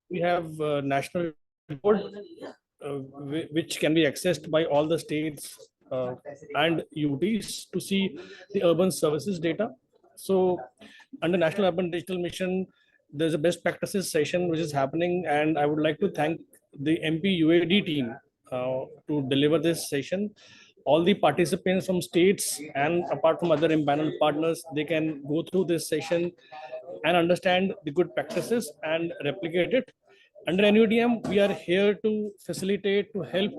we have national board which can be accessed by all the states and UTs to see the urban services data. So under National Urban Digital Mission, there's a best practices session which is happening, and I would like to thank the MP UAD team to deliver this session. All the participants from states and apart from other empaneled partners, they can go through this session and understand the good practices and replicate it. Under NUDM, we are here to facilitate, to help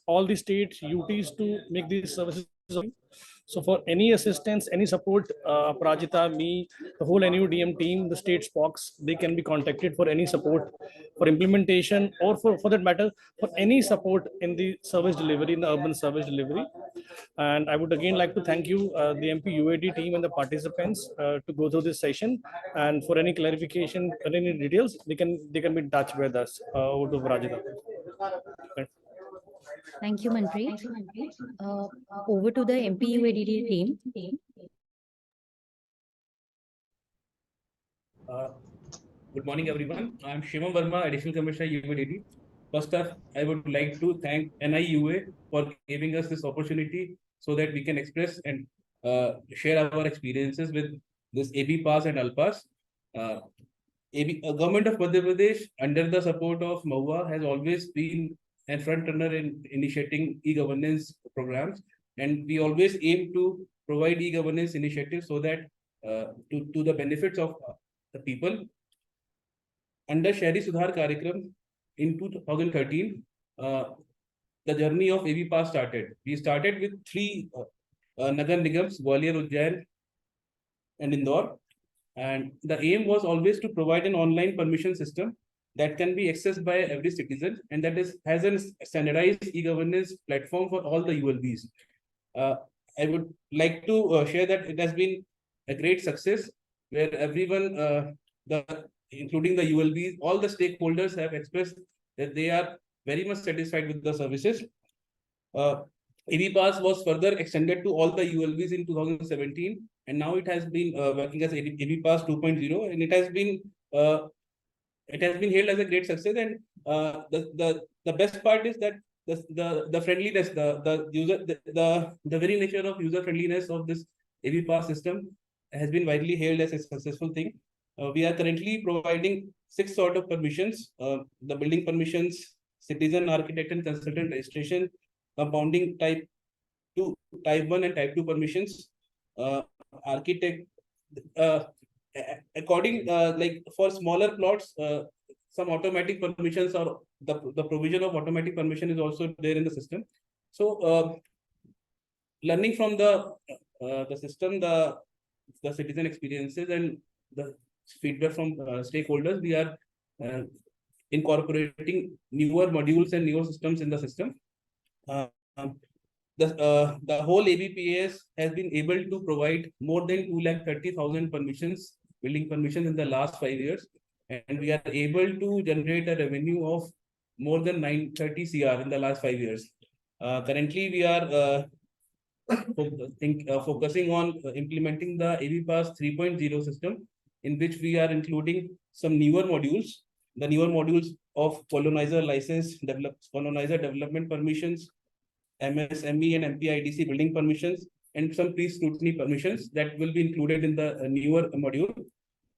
all the states, UTs to make these services. So for any assistance, any support, Prajita, me, the whole NUDM team, the state SPOCs, they can be contacted for any support for implementation, or for that matter, for any support in the service delivery, in the urban service delivery. And I would again like to thank you, the MP UAD team and the participants to go through this session. And for any clarification or any details, they can be in touch with us. Over to Prajita. Thank you, Manpreet. Over to the MP UADD team. Good morning, everyone. I'm Shivam Verma, Additional Commissioner UADD. First off, I would like to thank NIUA for giving us this opportunity so that we can express and share our experiences with this ABPAS and ALPAS. Government of Madhya Pradesh, under the support of MUA, has always been a front runner in initiating e-governance programs, and we always aim to provide e-governance initiatives so that to the benefits of the people. Under Shahri Sudhar Karyakram in 2013, the journey of ABPAS started. We started with 3 Nagar Nigams, Gwalior, Ujjain, and Indore. And the aim was always to provide an online permission system that can be accessed by every citizen, and that has a standardized e-governance platform for all the ULBs. I would like to share that it has been a great success, where everyone, including the ULBs, all the stakeholders have expressed that they are very much satisfied with the services. ABPAS was further extended to all the ULBs in 2017, and now it has been working as ABPAS 2.0, and it has been hailed as a great success. And the best part is that the friendliness, the very nature of user friendliness of this ABPAS system has been widely hailed as a successful thing. We are currently providing 6 sort of permissions: the building permissions, citizen, architect, and consultant registration, compounding type 2, type 1, and type 2 permissions. Architect, according like for smaller plots, some automatic permissions, or the provision of automatic permission is also there in the system. So learning from the system, the citizen experiences, and the feedback from stakeholders, we are incorporating newer modules and newer systems in the system. The whole ABPAS has been able to provide more than 230,000 permissions, building permissions, in the last 5 years, and we are able to generate a revenue of more than 930 CR in the last 5 years. Currently, we are focusing on implementing the ABPAS 3.0 system, in which we are including some newer modules. The newer modules of colonizer license, colonizer development permissions, MSME and MPIDC building permissions, and some pre-scrutiny permissions that will be included in the newer module.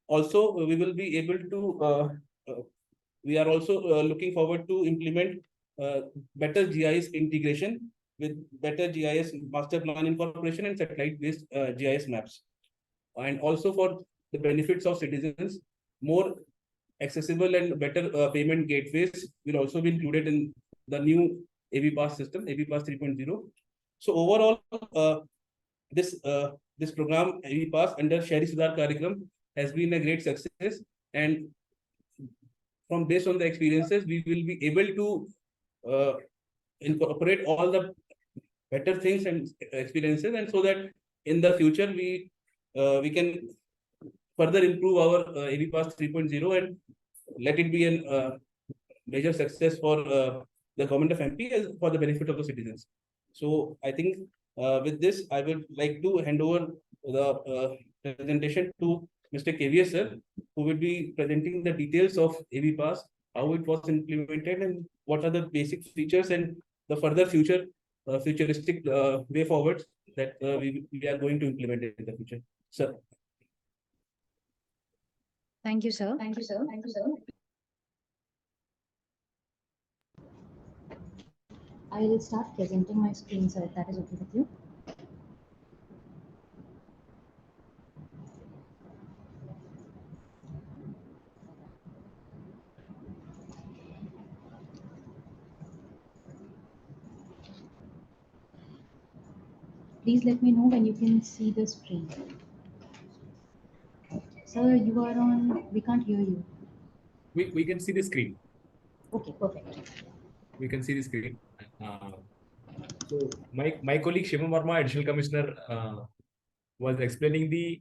Also, we will be able to, we are also looking forward to implement better GIS integration with better GIS master plan incorporation and satellite-based GIS maps. And also for the benefits of citizens, more accessible and better payment gateways will also be included in the new ABPAS system, ABPAS 3.0. So overall, this program ABPAS under Shahri Sudhar Karyakram has been a great success, and from based on the experiences, we will be able to incorporate all the better things and experiences, and so that in the future we can further improve our ABPAS 3.0 and let it be a major success for the government of MP as for the benefit of the citizens. So I think with this, I would like to hand over the presentation to Mr. KVS sir, who will be presenting the details of ABPAS, how it was implemented, and what are the basic features and the further futuristic way forward that we are going to implement in the future. Sir. Thank you, sir. Thank you, sir. Thank you, sir. I will start presenting my screen, sir, if that is okay with you. Please let me know when you can see the screen. Sir, you are on, we can't hear you. We can see the screen. Okay, perfect. We can see the screen. So my colleague Shivam Verma, Additional Commissioner, was explaining the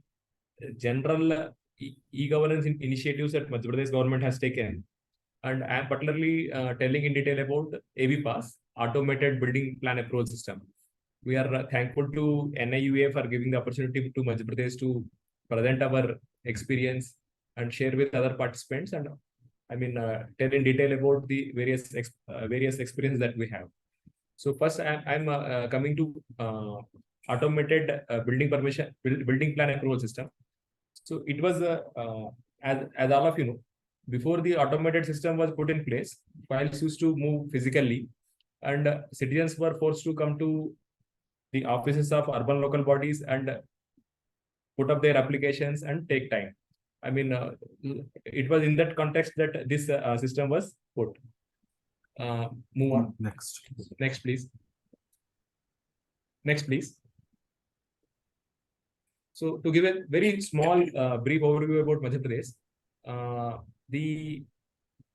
general e-governance initiatives that Madhya Pradesh government has taken. And I am particularly telling in detail about ABPAS, Automated Building Plan Approval System. We are thankful to NIUA for giving the opportunity to Madhya Pradesh to present our experience and share with other participants, and tell in detail about the various experiences that we have. So first, I'm coming to automated building plan approval system. So it was as all of you know, before the automated system was put in place, files used to move physically, and citizens were forced to come to the offices of urban local bodies and put up their applications and take time. It was in that context that this system was put. Move on. Next, please. Next, please. So to give a very small brief overview about Madhya Pradesh, the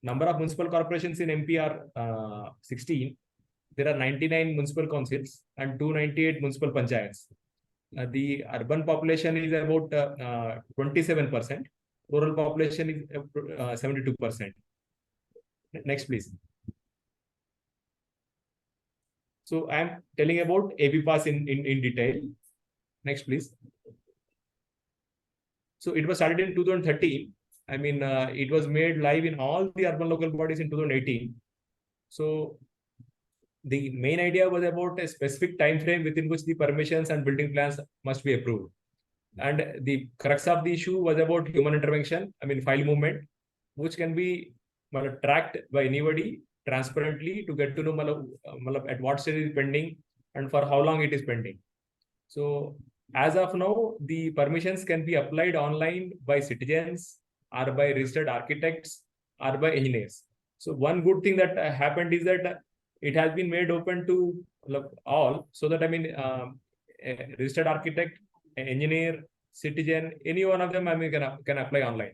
number of municipal corporations in MP are 16. There are 99 municipal councils and 298 municipal panchayats. The urban population is about 27%. Rural population is 72%. Next, please. So I am telling about ABPAS in detail. Next, please. So it was started in 2013. It was made live in all the urban local bodies in 2018. So the main idea was about a specific time frame within which the permissions and building plans must be approved. And the crux of the issue was about human intervention, file movement, which can be tracked by anybody transparently to get to know at what stage it is pending and for how long it is pending. So as of now, the permissions can be applied online by citizens or by registered architects or by engineers. So one good thing that happened is that it has been made open to all, so that a registered architect, an engineer, citizen, any one of them can apply online.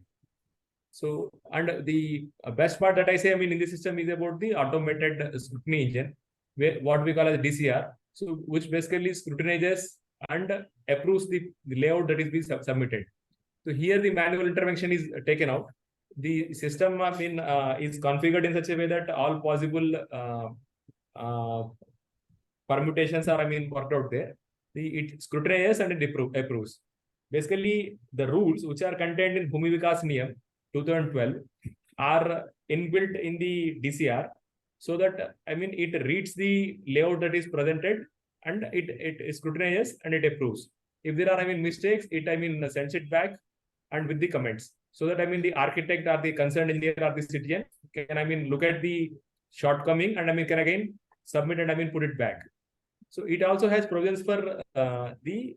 So, and the best part that I say in this system is about the automated scrutiny engine, where what we call as DCR, so which basically scrutinizes and approves the layout that is being submitted. So here the manual intervention is taken out. The system is configured in such a way that all possible permutations are worked out there. It scrutinizes and it approves. Basically, the rules which are contained in Bhumi Vikas Niyam 2012 are inbuilt in the DCR, so that it reads the layout that is presented and it scrutinizes and it approves. If there are mistakes, it sends it back and with the comments, so that the architect or the concerned engineer or the citizen can look at the shortcoming and can again submit and put it back. So it also has provisions for the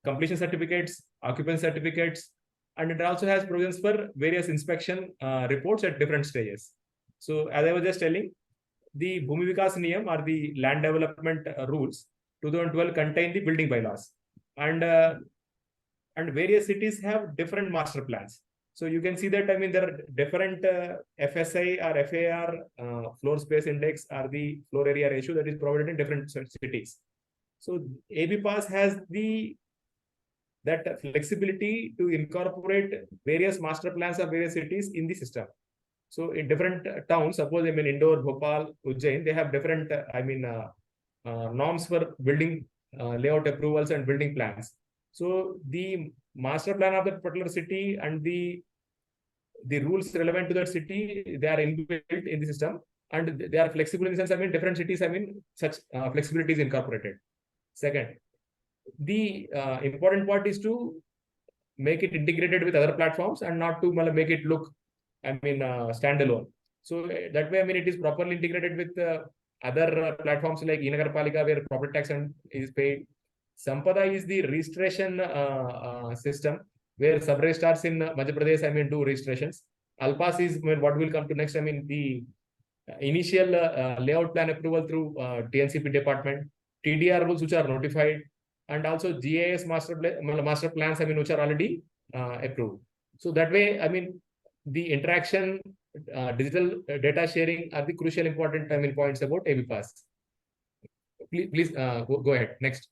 completion certificates, occupancy certificates, and it also has provisions for various inspection reports at different stages. So as I was just telling, the Bhumi Vikas Niyam or the land development rules 2012 contain the building bylaws, and various cities have different master plans. So you can see that there are different FSI or FAR floor space index or the floor area ratio that is provided in different cities. So ABPAS has that flexibility to incorporate various master plans of various cities in the system. So in different towns, suppose Indore, Bhopal, Ujjain, they have different norms for building layout approvals and building plans. So the master plan of that particular city and the rules relevant to that city, they are inbuilt in the system, and they are flexible in the sense, I mean, different cities, I mean, such flexibility is incorporated. Second, the important part is to make it integrated with other platforms and not to make it look, I mean, standalone. So that way, I mean, it is properly integrated with other platforms like e-Nagarpalika, where property tax is paid. Sampada is the registration system, where sub-registrars in Madhya Pradesh, I mean, do registrations. ALPAS is what will come to next, I mean, the initial layout plan approval through TNCP department, TDR rules which are notified, and also GIS master plans, I mean, which are already approved. So that way, I mean, the interaction, digital data sharing are the crucial important, I mean, points about ABPAS. Please go ahead. Next.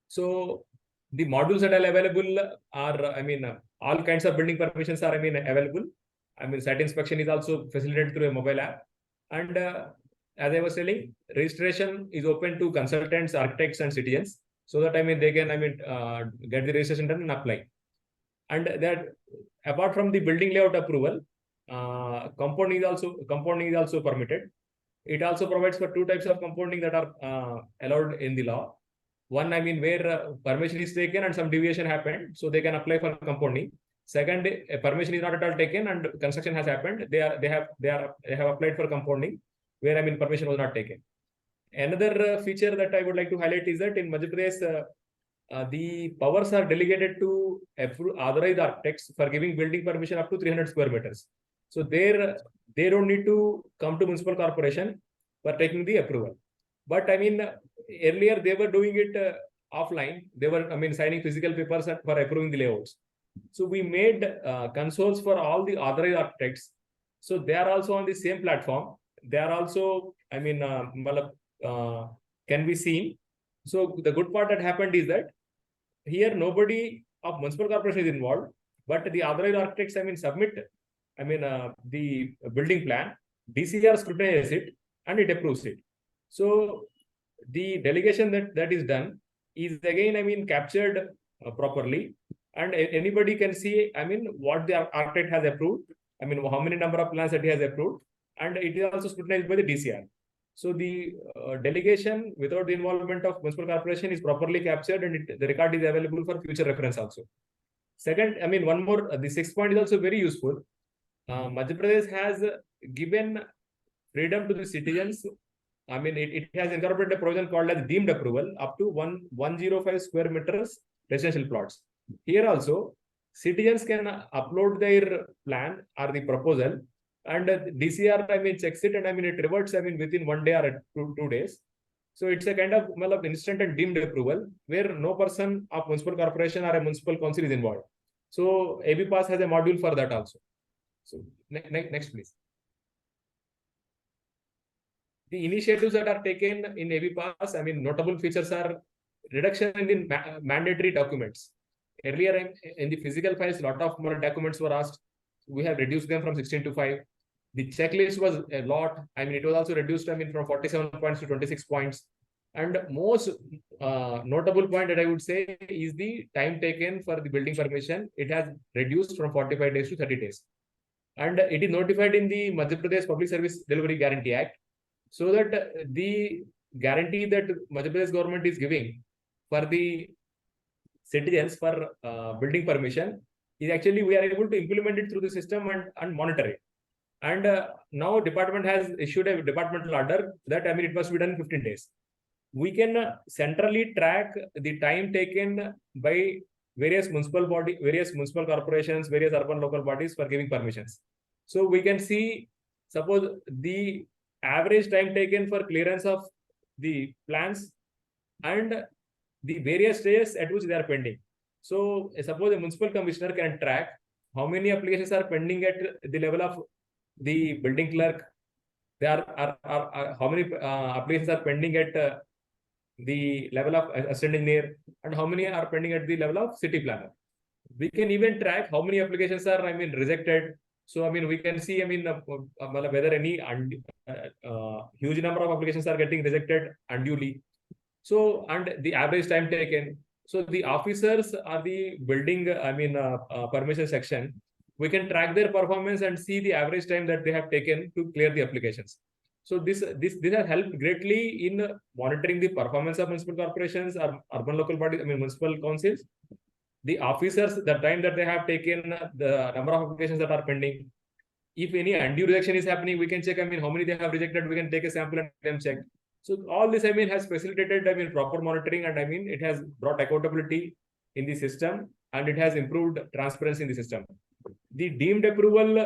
So the modules that are available are, I mean, all kinds of building permissions are, I mean, available. I mean, site inspection is also facilitated through a mobile app. And as I was telling, registration is open to consultants, architects, and citizens, so that, I mean, they can, I mean, get the registration done and apply. And that, apart from the building layout approval, compounding is also permitted. It also provides for two types of compounding that are allowed in the law. One, I mean, where permission is taken and some deviation happened, so they can apply for compounding. Second, permission is not at all taken and construction has happened, they have applied for compounding, where, I mean, permission was not taken. Another feature that I would like to highlight is that in Madhya Pradesh, the powers are delegated to authorized architects for giving building permission up to 300 square meters. So there, they don't need to come to municipal corporation for taking the approval. But, I mean, earlier they were doing it offline. They were, I mean, signing physical papers for approving the layouts. So we made consoles for all the authorized architects. So they are also on the same platform. They are also, I mean, can be seen. So the good part that happened is that here nobody of municipal corporation is involved, but the authorized architects, I mean, submit, I mean, the building plan, DCR scrutinizes it and it approves it. So the delegation that is done is again, I mean, captured properly, and anybody can see, I mean, what the architect has approved, I mean, how many number of plans that he has approved, and it is also scrutinized by the DCR. So the delegation without the involvement of municipal corporation is properly captured, and the record is available for future reference also. Second, I mean, one more, the sixth point is also very useful. Madhya Pradesh has given freedom to the citizens. I mean, it has incorporated a provision called as deemed approval up to 105 square meters residential plots. Here also, citizens can upload their plan or the proposal, and DCR, I mean, checks it, and I mean, it reverts, I mean, within 1 day or 2 days. So it's a kind of instant and deemed approval where no person of municipal corporation or a municipal council is involved. So ABPAS has a module for that also. So next, please. The initiatives that are taken in ABPAS, I mean, notable features are reduction in the mandatory documents. Earlier in the physical files, a lot of more documents were asked. We have reduced them from 16 to 5. The checklist was a lot. I mean, it was also reduced, I mean, from 47 points to 26 points. And most notable point that I would say is the time taken for the building permission. It has reduced from 45 days to 30 days. And it is notified in the Madhya Pradesh Public Service Delivery Guarantee Act, so that the guarantee that Madhya Pradesh government is giving for the citizens for building permission is actually, we are able to implement it through the system and monitor it. And now department has issued a departmental order that, I mean, it must be done in 15 days. We can centrally track the time taken by various municipal corporations, various urban local bodies for giving permissions. So we can see, suppose the average time taken for clearance of the plans and the various stages at which they are pending. So suppose a municipal commissioner can track how many applications are pending at the level of the building clerk. There are how many applications are pending at the level of assistant engineer, and how many are pending at the level of city planner. We can even track how many applications are, I mean, rejected. So, I mean, we can see, I mean, whether any huge number of applications are getting rejected unduly. So, and the average time taken. So the officers are the building, permission section. We can track their performance and see the average time that they have taken to clear the applications. So this has helped greatly in monitoring the performance of municipal corporations or urban local bodies, municipal councils. The officers, the time that they have taken, the number of applications that are pending. If any undue rejection is happening, we can check, how many they have rejected, we can take a sample and then check. So all this, has facilitated, proper monitoring, and it has brought accountability in the system, and it has improved transparency in the system. The deemed approval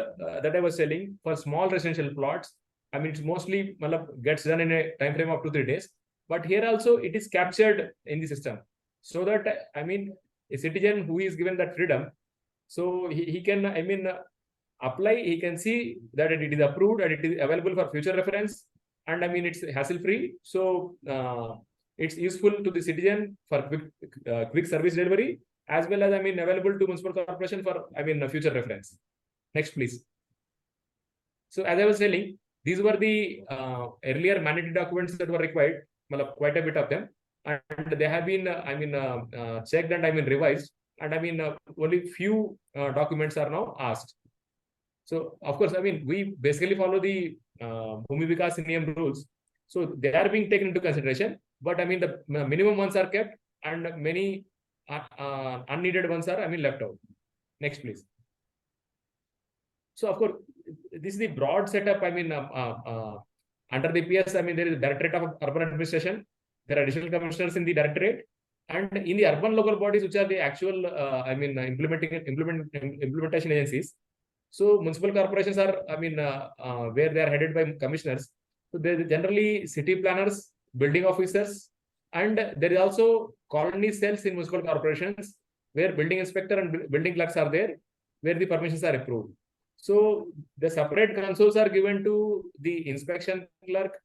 that I was telling for small residential plots, it's mostly gets done in a time frame of 2-3 days. But here also it is captured in the system, so that a citizen who is given that freedom, so he can apply. He can see that it is approved and it is available for future reference, and it's hassle free. So it's useful to the citizen for quick service delivery, as well as available to municipal corporation for future reference. Next, please. So as I was telling, these were the earlier mandatory documents that were required, quite a bit of them, and they have been checked and revised, and only few documents are now asked. So of course, we basically follow the Bhumi Vikas Niyam rules, so they are being taken into consideration. But the minimum ones are kept, and many unneeded ones are left out. Next, please. So of course, this is the broad setup. Under the PS, there is Directorate of Urban Administration. There are additional commissioners in the directorate, and in the urban local bodies, which are the actual implementation agencies. So municipal corporations are where they are headed by commissioners. So they generally city planners, building officers, and there is also colony cells in municipal corporations where building inspector and building clerks are there, where the permissions are approved. So the separate consoles are given to the inspection clerk,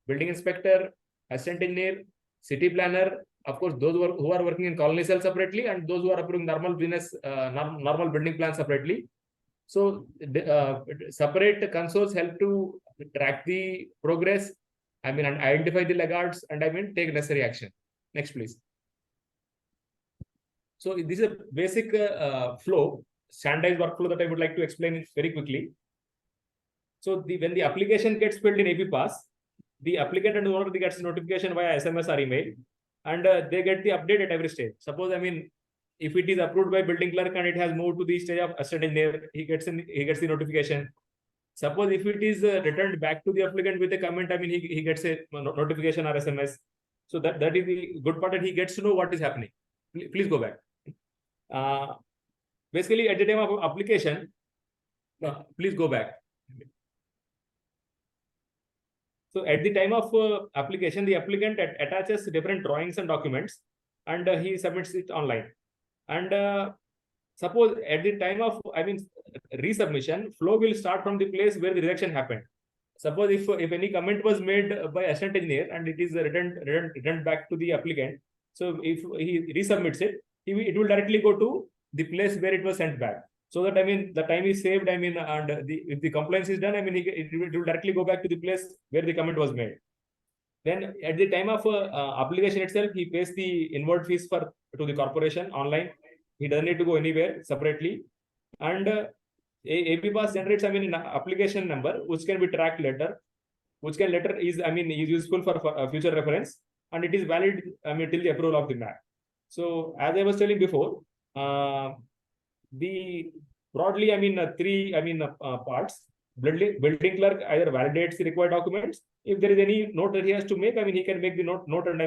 building inspector, assistant engineer, city planner, of course, those who are working in colony cell separately, and those who are approving normal business, normal building plans separately. So separate consoles help to track the progress, and identify the laggards, and take necessary action. Next, please. So this is a basic flow, standardized workflow that I would like to explain very quickly. So when the application gets filled in ABPAS, the applicant and the owner gets notification via SMS or email, and they get the update at every stage. Suppose, if it is approved by building clerk and it has moved to the stage of assistant engineer, he gets the notification. Suppose if it is returned back to the applicant with a comment, he gets a notification or SMS. So that is the good part, that he gets to know what is happening. Please go back. Basically, at the time of application, please go back. So at the time of application, the applicant attaches different drawings and documents, and he submits it online. And suppose at the time of resubmission, flow will start from the place where the rejection happened. Suppose if any comment was made by assistant engineer and it is returned back to the applicant, so if he resubmits it, it will directly go to the place where it was sent back. So that the time is saved. And if the compliance is done, it will directly go back to the place where the comment was made. Then at the time of application itself, he pays the inward fees to the corporation online. He doesn't need to go anywhere separately. And ABPAS generates an application number which can be tracked later, which can later is is useful for future reference, and it is valid till the approval of the map. So as I was telling before, the broadly three parts. Building clerk either validates the required documents. If there is any note that he has to make, he can make the note and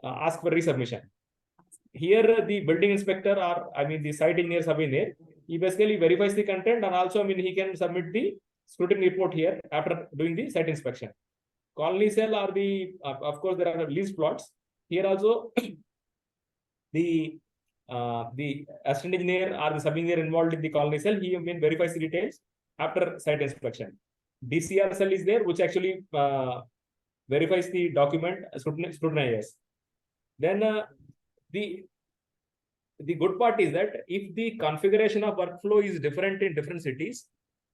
ask for resubmission. Here the building inspector or the site engineer sub-engineer, he basically verifies the content, and also he can submit the scrutiny report here after doing the site inspection. Colony cell or of course there are lease plots. Here also the assistant engineer or the sub-engineer involved in the colony cell, he verifies the details after site inspection. DCR cell is there, which actually verifies the document scrutinizes. Then the good part is that if the configuration of workflow is different in different cities,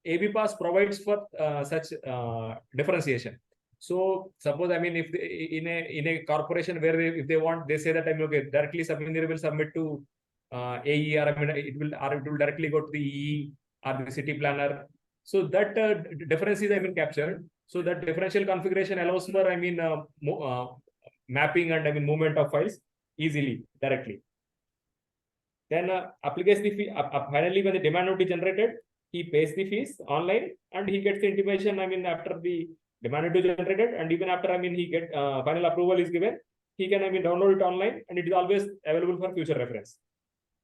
ABPAS provides for such differentiation. So suppose, I mean, if they, in a corporation where if they want, they say that, I mean, okay, directly engineer will submit to AE, or I mean, it will directly go to the EE or the city planner. So that difference is, I mean, captured. So that differential configuration allows for, I mean, mapping and, I mean, movement of files easily, directly. Then applies the fee. Finally, when the demand note is generated, he pays the fees online and he gets the intimation, I mean, after the demand note is generated, and even after, I mean, he get final approval is given, he can, I mean, download it online, and it is always available for future reference.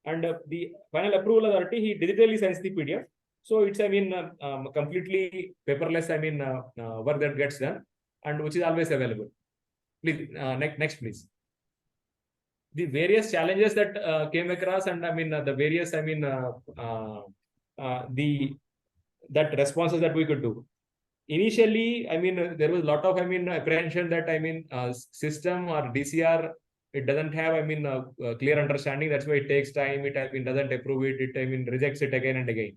And the final approval authority, he digitally sends the PDF. So it's, I mean, completely paperless, I mean, work that gets done, and which is always available. Please, next, please. The various challenges that came across, and, I mean, the various, I mean, that responses that we could do. Initially, I mean, there was a lot of, I mean, apprehension that, I mean, system or DCR, it doesn't have, I mean, clear understanding. That's why it takes time. It, I mean, doesn't approve it. It, I mean, rejects it again and again.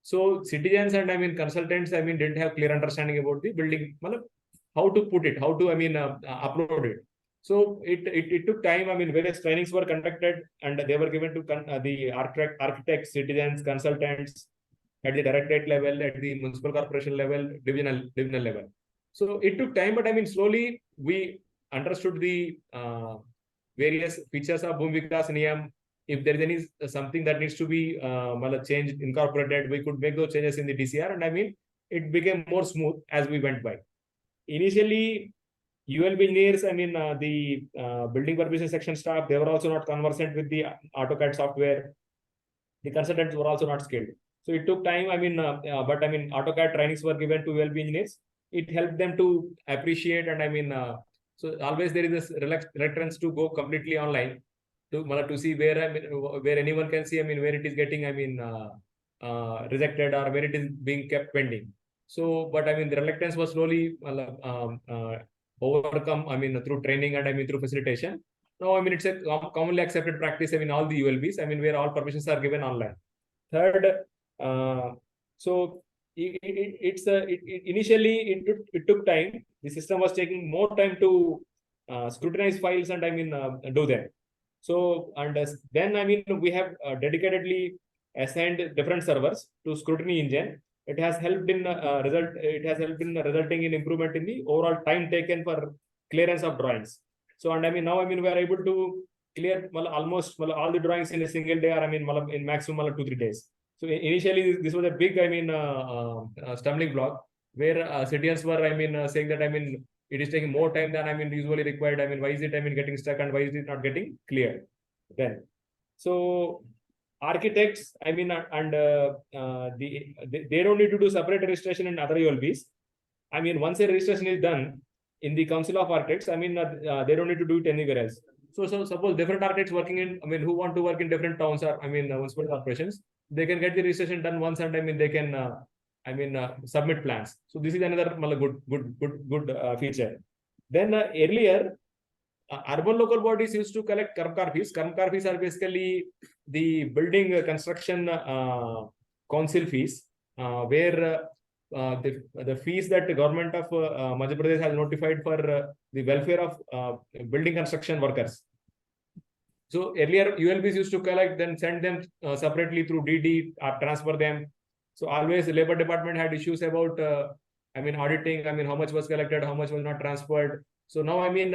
So citizens and, I mean, consultants, I mean, didn't have clear understanding about the building, how to put it, how to, I mean, upload it. So it took time. I mean, various trainings were conducted, and they were given to the architects, citizens, consultants, at the directorate level, at the municipal corporation level, divisional level. So it took time, but, I mean, slowly we understood the various features of Bhumi Vikas Niyam. If there is any something that needs to be changed, incorporated, we could make those changes in the DCR, and, I mean, it became more smooth as we went by. Initially, ULB engineers, I mean, the building permission section staff, they were also not conversant with the AutoCAD software. The consultants were also not skilled. So it took time, I mean, but, I mean, AutoCAD trainings were given to ULB engineers. It helped them to appreciate, and, I mean, so always there is this reluctance to go completely online to see where, I mean, where anyone can see, I mean, where it is getting, I mean, rejected, or where it is being kept pending. So, but, I mean, the reluctance was slowly overcome, I mean, through training and, I mean, through facilitation. Now, I mean, it's a commonly accepted practice, I mean, all the ULBs, I mean, where all permissions are given online. Third, so initially it took time. The system was taking more time to scrutinize files and, I mean, do them. So, and then, I mean, we have dedicatedly assigned different servers to Scrutiny engine. It has helped in resulting in improvement in the overall time taken for clearance of drawings. So, and, I mean, now, I mean, we are able to clear almost all the drawings in a single day, or, I mean, in maximum 2-3 days. So initially, this was a big, I mean, stumbling block, where citizens were, I mean, saying that, I mean, it is taking more time than, I mean, usually required. I mean, why is it, I mean, getting stuck, and why is it not getting clear? Then, so architects, I mean, and they don't need to do separate registration in other ULBs. I mean, once a registration is done in the Council of Architects, I mean, they don't need to do it anywhere else. So suppose different architects working in, I mean, who want to work in different towns, or, I mean, municipal corporations, they can get the registration done once, and, I mean, they can, I mean, submit plans. So this is another good feature. Then earlier, urban local bodies used to collect Karmkar fees. Karmkar fees are basically the building construction council fees, where the fees that the government of Madhya Pradesh has notified for the welfare of building construction workers. So earlier ULBs used to collect, then send them separately through DD or transfer them. So always the Labor Department had issues about, I mean, auditing, I mean, how much was collected, how much was not transferred. So now, I mean,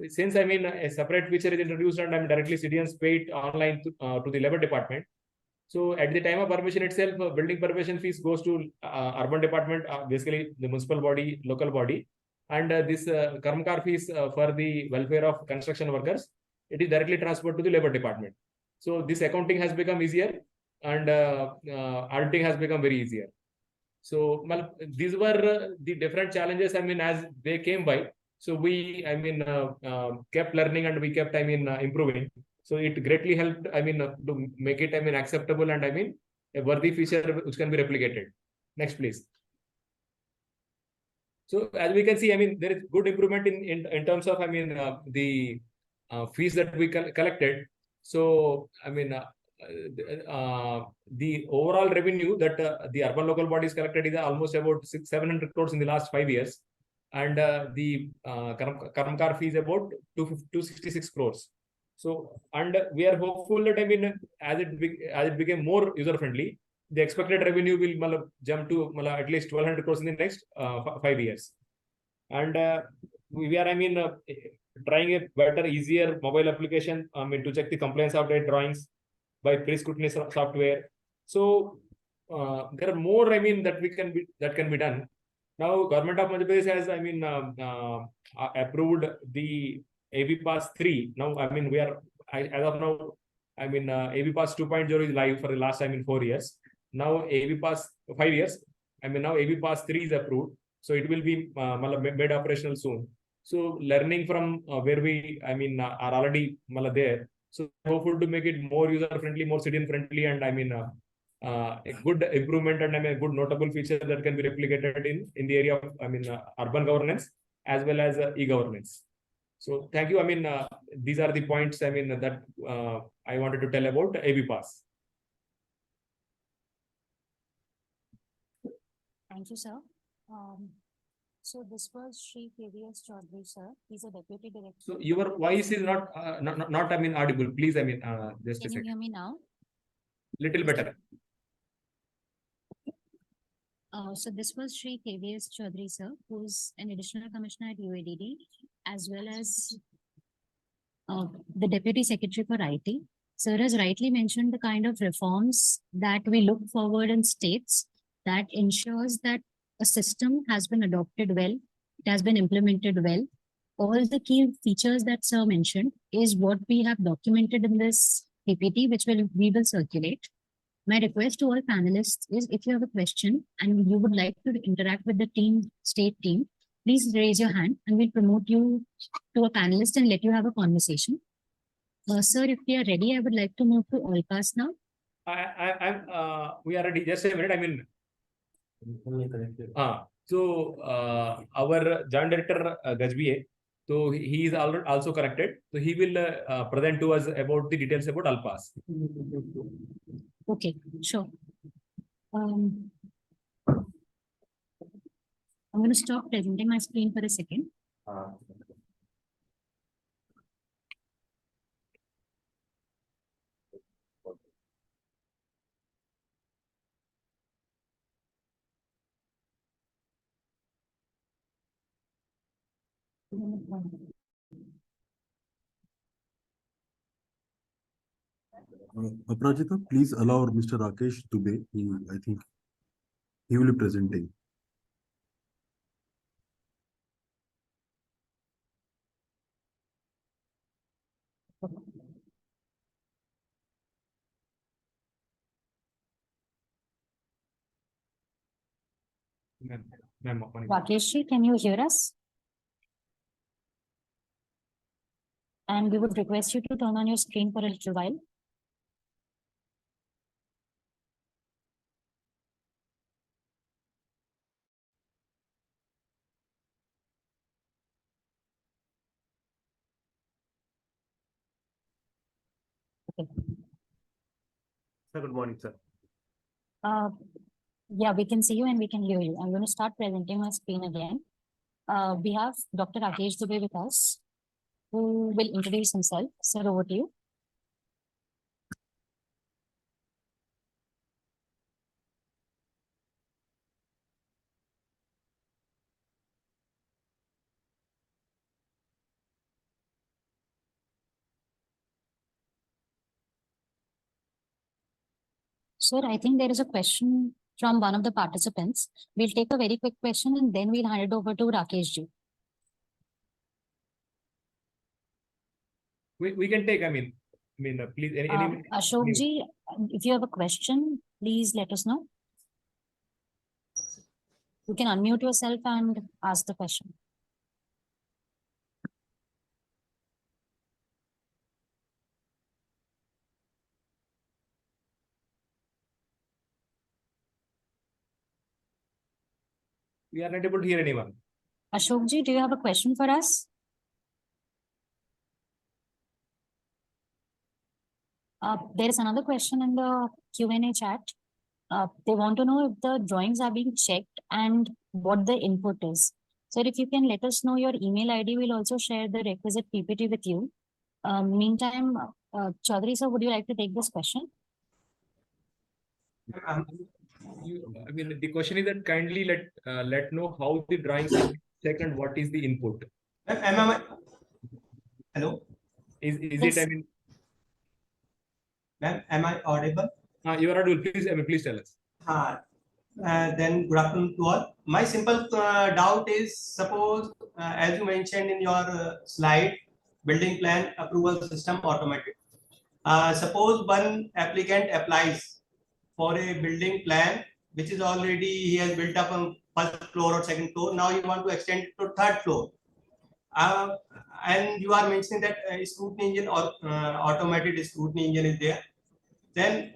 since, I mean, a separate feature is introduced, and, I mean, directly citizens pay it online to the Labor Department. So at the time of permission itself, building permission fees goes to urban department, basically the municipal body, local body, and this Karmkar fees for the welfare of construction workers, it is directly transferred to the Labor Department. So this accounting has become easier, and auditing has become very easier. So these were the different challenges, I mean, as they came by. So we, I mean, kept learning, and we kept, I mean, improving. So it greatly helped, I mean, to make it, I mean, acceptable, and, I mean, a worthy feature which can be replicated. Next, please. So as we can see, I mean, there is good improvement in terms of, I mean, the fees that we collected. So, I mean, the overall revenue that the urban local bodies collected is almost about 700 crores in the last 5 years. and the Karmkar fee is about 266 crores. So, and we are hopeful that, I mean, as it became more user friendly, the expected revenue will jump to at least 1,200 crores in the next 5 years. And we are, I mean, trying a better, easier mobile application, I mean, to check the compliance of the drawings by pre-scrutiny software. So there are more, I mean, that can be done. Now, government of Madhya Pradesh has, I mean, approved the ABPAS 3. Now, I mean, as of now, I mean, ABPAS 2.0 is live for the last, I mean, 4 years. Now, ABPAS 5 years. I mean, now ABPAS 3 is approved. So it will be made operational soon. So learning from where we, I mean, are already there. So hopeful to make it more user friendly, more citizen friendly, and I mean, a good improvement and I mean, a good notable feature that can be replicated in the area of, I mean, urban governance as well as e-governance. So thank you. I mean, these are the points, I mean, that I wanted to tell about ABPAS. Thank you, sir. So this was Shri KVS Chaudhary, sir. He's a deputy director. So your voice is not I mean, audible. Please, I mean, just Can a you second. hear me now? Little better. So this was Shri KVS Chaudhary, sir, who's an additional commissioner at UADD, as well as the deputy secretary for IT. Sir has rightly mentioned the kind of reforms that we look forward in states that ensures that a system has been adopted well, it has been implemented well. All the key features that sir mentioned is what we have documented in this PPT, which we will circulate. My request to all panelists is, if you have a question and you would like to interact with the state team, please raise your hand and we'll promote you to a panelist and let you have a conversation. Sir, if we are ready, I would like to move to ALPAS now. We are ready. Just a minute. I mean, so our Joint Director Gajbiye, so he is also connected. So he will present to us about the details about ALPAS. Okay, sure. I'm going to stop presenting my screen for a second. Aparajita, please allow Mr. Rakesh Dubey. I think he will be presenting. Rakesh, can you hear us? And we would request you to turn on your screen for a little while. Okay. Sir, good morning, sir. Yeah, we can see you and we can hear you. I'm going to start presenting my screen again. We have Dr. Rakesh Dubey with us, who will introduce himself. Sir, over to you. Sir, I think there is a question from one of the participants. We'll take a very quick question and then we'll hand it over to Rakesh ji. We can take, I mean, please, any Ashok ji, if you have a question, please let us know. You can unmute yourself and ask the question. We are not able to hear anyone. Ashok ji, do you have a question for us? There is another question in the Q&A chat. They want to know if the drawings are being checked and what the input is. Sir, if you can let us know your email ID, we'll also share the requisite PPT with you. Meantime, Chaudhary sir, would you like to take this question? I mean, the question is that kindly let know how the drawings are checked and what is the input. Hello, Is Yes. it? I mean, ma'am, am I audible? you are audible. Please, please tell us. Then good afternoon to all. My simple doubt is, suppose as you mentioned in your slide, building plan approval system automated. Suppose one applicant applies for a building plan which is already he has built up on first floor or second floor. Now you want to extend it to third floor. And you are mentioning that scrutiny engine or automated scrutiny engine is there. Then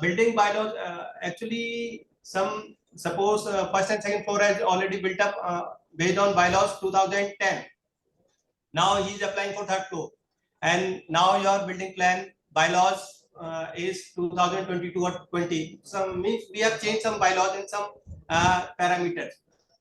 building bylaws actually suppose first and second floor has already built up based on bylaws 2010. Now he is applying for third floor, and now your building plan bylaws is 2022 or 20. Some means we have changed some bylaws in some parameters.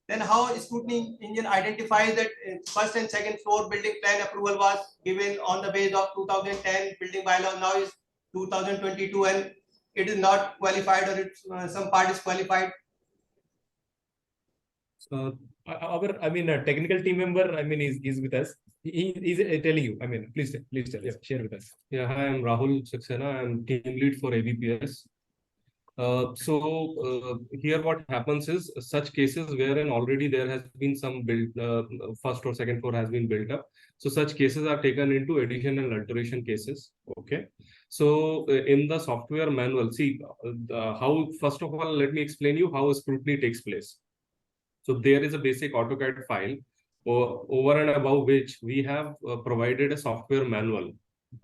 Then how scrutiny engine identifies that first and second floor building plan approval was given on the base of 2010 building bylaw, now is 2022 and it is not qualified, or it's some part is qualified. I mean, a technical team member, I mean, is with us. He is telling you. I mean, please tell us, share with us. Yeah, hi, I'm Rahul Saxena. I'm team lead for ABPAS. Here what happens is such cases wherein already there has been some build, first or second floor has been built up. So such cases are taken into addition and alteration cases. Okay. So in the software manual, see how, first of all, let me explain you how scrutiny takes place. So there is a basic AutoCAD file over and above which we have provided a software manual,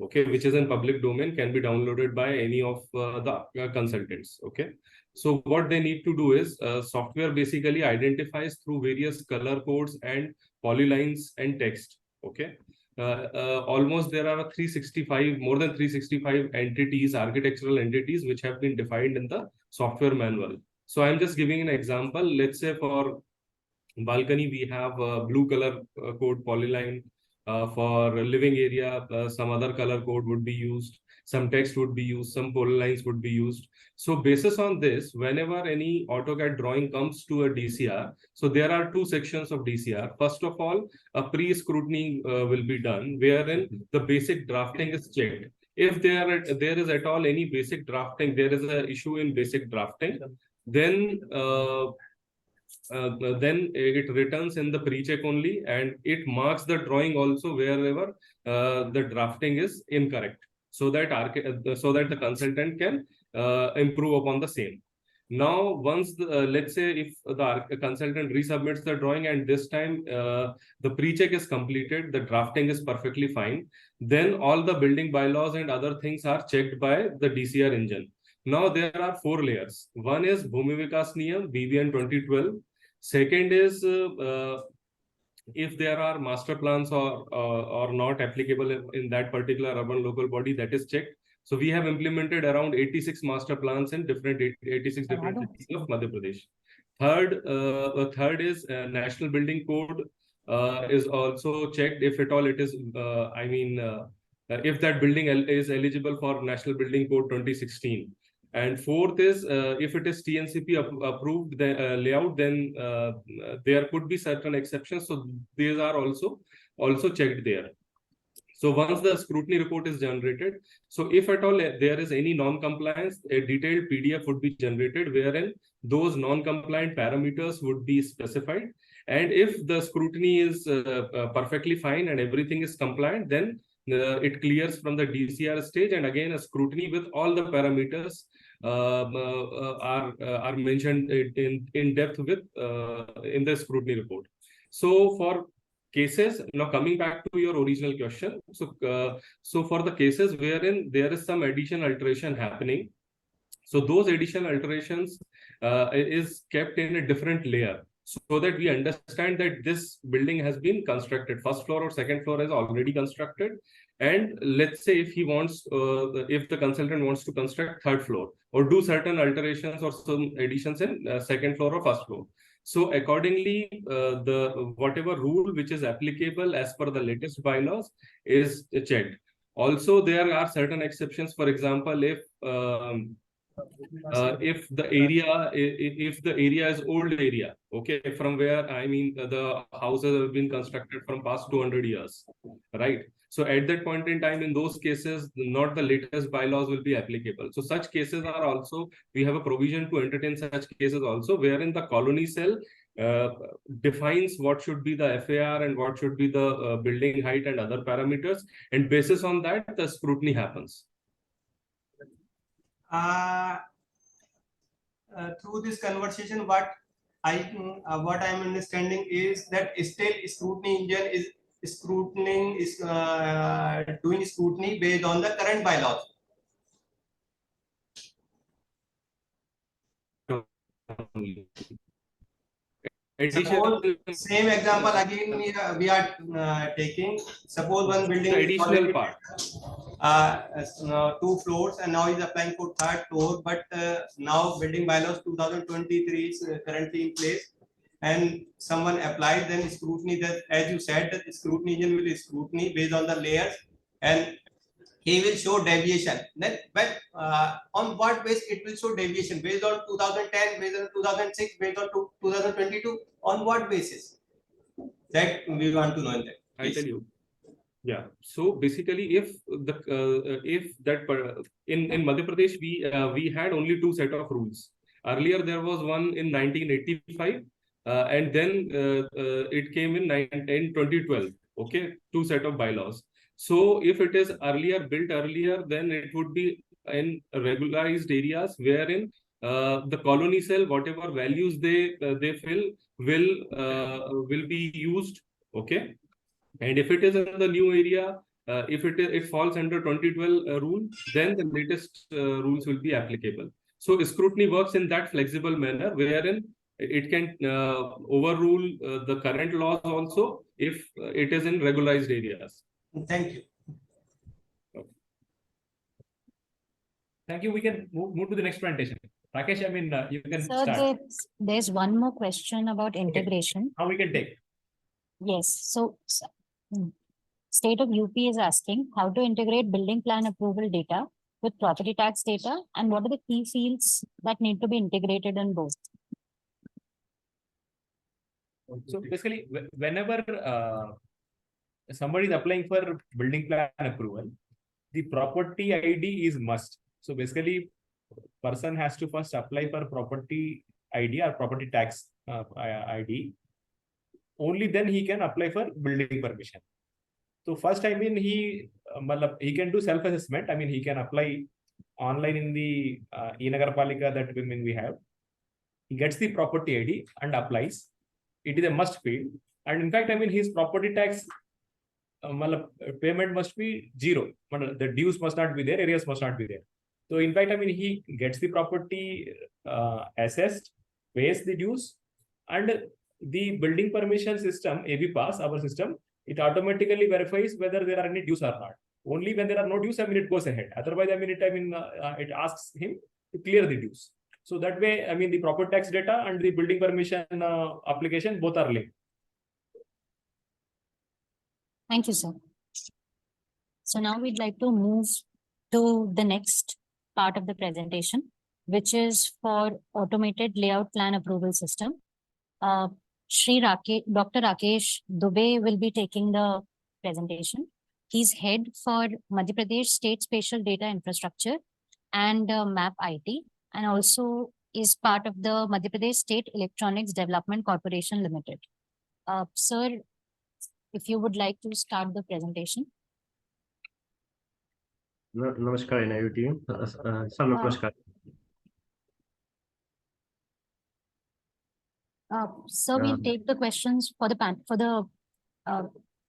okay, which is in public domain, can be downloaded by any of the consultants. Okay, so what they need to do is software basically identifies through various color codes and polylines and text. Okay, almost there are more than 365 entities, architectural entities, which have been defined in the software manual. So I'm just giving an example. Let's say for balcony we have blue color code polyline. For living area, some other color code would be used, some text would be used, some polylines would be used. So basis on this, whenever any AutoCAD drawing comes to a DCR, so there are two sections of DCR. First of all, a pre-scrutiny will be done, wherein the basic drafting is checked. If there is at all any basic drafting, there is an issue in basic drafting, then it returns in the pre-check only, and it marks the drawing also wherever the drafting is incorrect, so that the consultant can improve upon the same. Now, once let's say if the consultant resubmits the drawing and this time the pre-check is completed, the drafting is perfectly fine, then all the building bylaws and other things are checked by the DCR engine. Now there are 4 layers. One is Bhumi Vikas Niyam BVN 2012. Second is if there are master plans or not applicable in that particular urban local body, that is checked. So we have implemented around 86 master plans in 86 different cities of Madhya Pradesh. Third is National Building Code is also checked if at all it is, if that building is eligible for National Building Code 2016. And fourth is if it is TNCP approved layout, then there could be certain exceptions. So these are also checked there. So once the scrutiny report is generated, so if at all there is any non-compliance, a detailed PDF would be generated wherein those non-compliant parameters would be specified. And if the scrutiny is perfectly fine and everything is compliant, then it clears from the DCR stage, and again a scrutiny with all the parameters are mentioned in depth with in the scrutiny report. So for cases, now coming back to your original question, so for the cases wherein there is some addition alteration happening, so those additional alterations is kept in a different layer, so that we understand that this building has been constructed. First floor or second floor is already constructed, And let's say if he wants, if the consultant wants to construct third floor or do certain alterations or some additions in second floor or first floor. So accordingly, the whatever rule which is applicable as per the latest bylaws is checked. Also, there are certain exceptions. For example, if the area is old area, okay, from where I mean the houses have been constructed from past 200 years, right? So at that point in time, in those cases, not the latest bylaws will be applicable. So such cases are also, we have a provision to entertain such cases also, wherein the colony cell defines what should be the FAR and what should be the building height and other parameters, and basis on that the scrutiny happens. Through this conversation, what I'm understanding is that still scrutiny engine is doing scrutiny based on the current bylaws. Suppose, same example again we are taking. Suppose one building The additional is part. 2 floors and now is applying for third floor, but now building bylaws 2023 is currently in place, and someone applied, then scrutiny, that as you said, that the scrutiny engine will scrutiny based on the layers, and he will show deviation. Then, but on what base it will show deviation? Based on 2010, based on 2006, based on 2022, on what basis? That we want to know in that. I tell you. Yeah. So basically, if in Madhya Pradesh we had only 2 set of rules. Earlier there was one in 1985, and then it came in 2012. Okay, 2 set of bylaws. So if it is built earlier, then it would be in regularized areas wherein the colony cell, whatever values they fill, will be used. Okay. And if it is in the new area, if it falls under 2012 rule, then the latest rules will be applicable. So scrutiny works in that flexible manner, wherein it can overrule the current laws also if it is in regularized areas. Thank you. Okay. Thank you. We can move to the next presentation. Rakesh, I mean, you can So start. there's one more question about integration. How we can take? Yes, so State of UP is asking how to integrate building plan approval data with property tax data, and what are the key fields that need to be integrated in both? So basically, whenever somebody is applying for building plan approval, the property ID is must. So basically, person has to first apply for property ID or property tax ID. Only then he can apply for building permission. So first, I mean, he can do self-assessment. I mean, he can apply online in the e-Nagarpalika that we have. He gets the property ID and applies. It is a must field. And in fact, I mean, his property tax payment must be 0. The dues must not be there, areas must not be there. So in fact, I mean, he gets the property assessed, pays the dues, and the building permission system, ABPAS, our system, it automatically verifies whether there are any dues or not. Only when there are no dues, I mean, it goes ahead. Otherwise, I mean, it asks him to clear the dues. So that way, I mean, the property tax data and the building permission application both are linked. Thank you, sir. So now we'd like to move to the next part of the presentation, which is for automated layout plan approval system. Dr. Rakesh Dubey will be taking the presentation. He's head for Madhya Pradesh State Spatial Data Infrastructure and MAP IT, and also is part of the Madhya Pradesh State Electronics Development Corporation Limited. Sir, if you would like to start the presentation. Namaskar, NIU team. Sir, namaskar. So we'll take the questions for the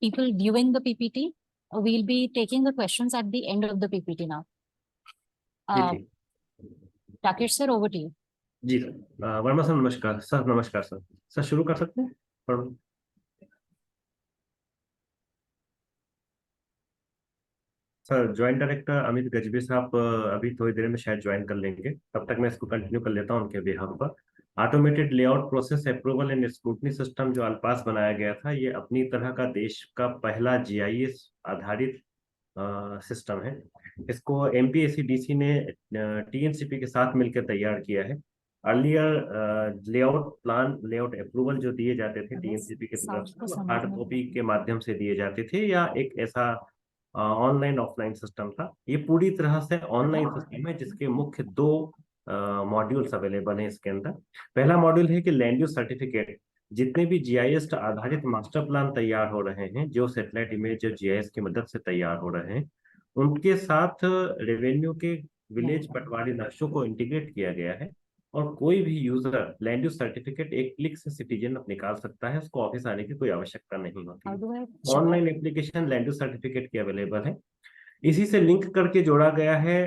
people viewing the PPT. We'll be taking the questions at the end of the PPT now. Rakesh sir, over to you. जी sir, Verma sir नमस्कार. Sir नमस्कार sir. Sir शुरू कर सकते हैं? Sir joint director Amit Gajbi साहब अभी थोड़ी देर में शायद ज्वाइन कर लेंगे, तब तक मैं इसको कंटिन्यू कर लेता हूँ उनके बिहाफ पर। Automated layout process approval and scrutiny system जो अल्पास बनाया गया था, ये अपनी तरह का देश का पहला जीआईएस आधारित सिस्टम है। इसको एमपीएससी ने टीएनसीपी के साथ मिलकर तैयार किया है। अर्लियर लेआउट अप्रूवल जो दिए जाते थे टीएनसीपी की तरफ से, वो हार्ड कॉपी के माध्यम से दिए जाते थे या एक ऐसा ऑनलाइन ऑफलाइन सिस्टम था। ये पूरी तरह से ऑनलाइन सिस्टम है जिसके मुख्य दो मॉड्यूल्स अवेलेबल हैं इसके अंदर। पहला मॉड्यूल है कि लैंड यूज सर्टिफिकेट। जितने भी जीआईएस आधारित मास्टर प्लान तैयार हो रहे हैं, जो सैटेलाइट इमेज जो जीआईएस की मदद से तैयार हो रहे हैं, उनके साथ रेवेन्यू के विलेज पटवारी नक्शों को इंटीग्रेट किया गया है। और कोई भी यूजर लैंड यूज सर्टिफिकेट एक क्लिक से सिटीजन निकाल सकता है, उसको ऑफिस आने की कोई आवश्यकता नहीं होती। Online application land use certificate की अवेलेबल है। इसी से लिंक करके जोड़ा गया है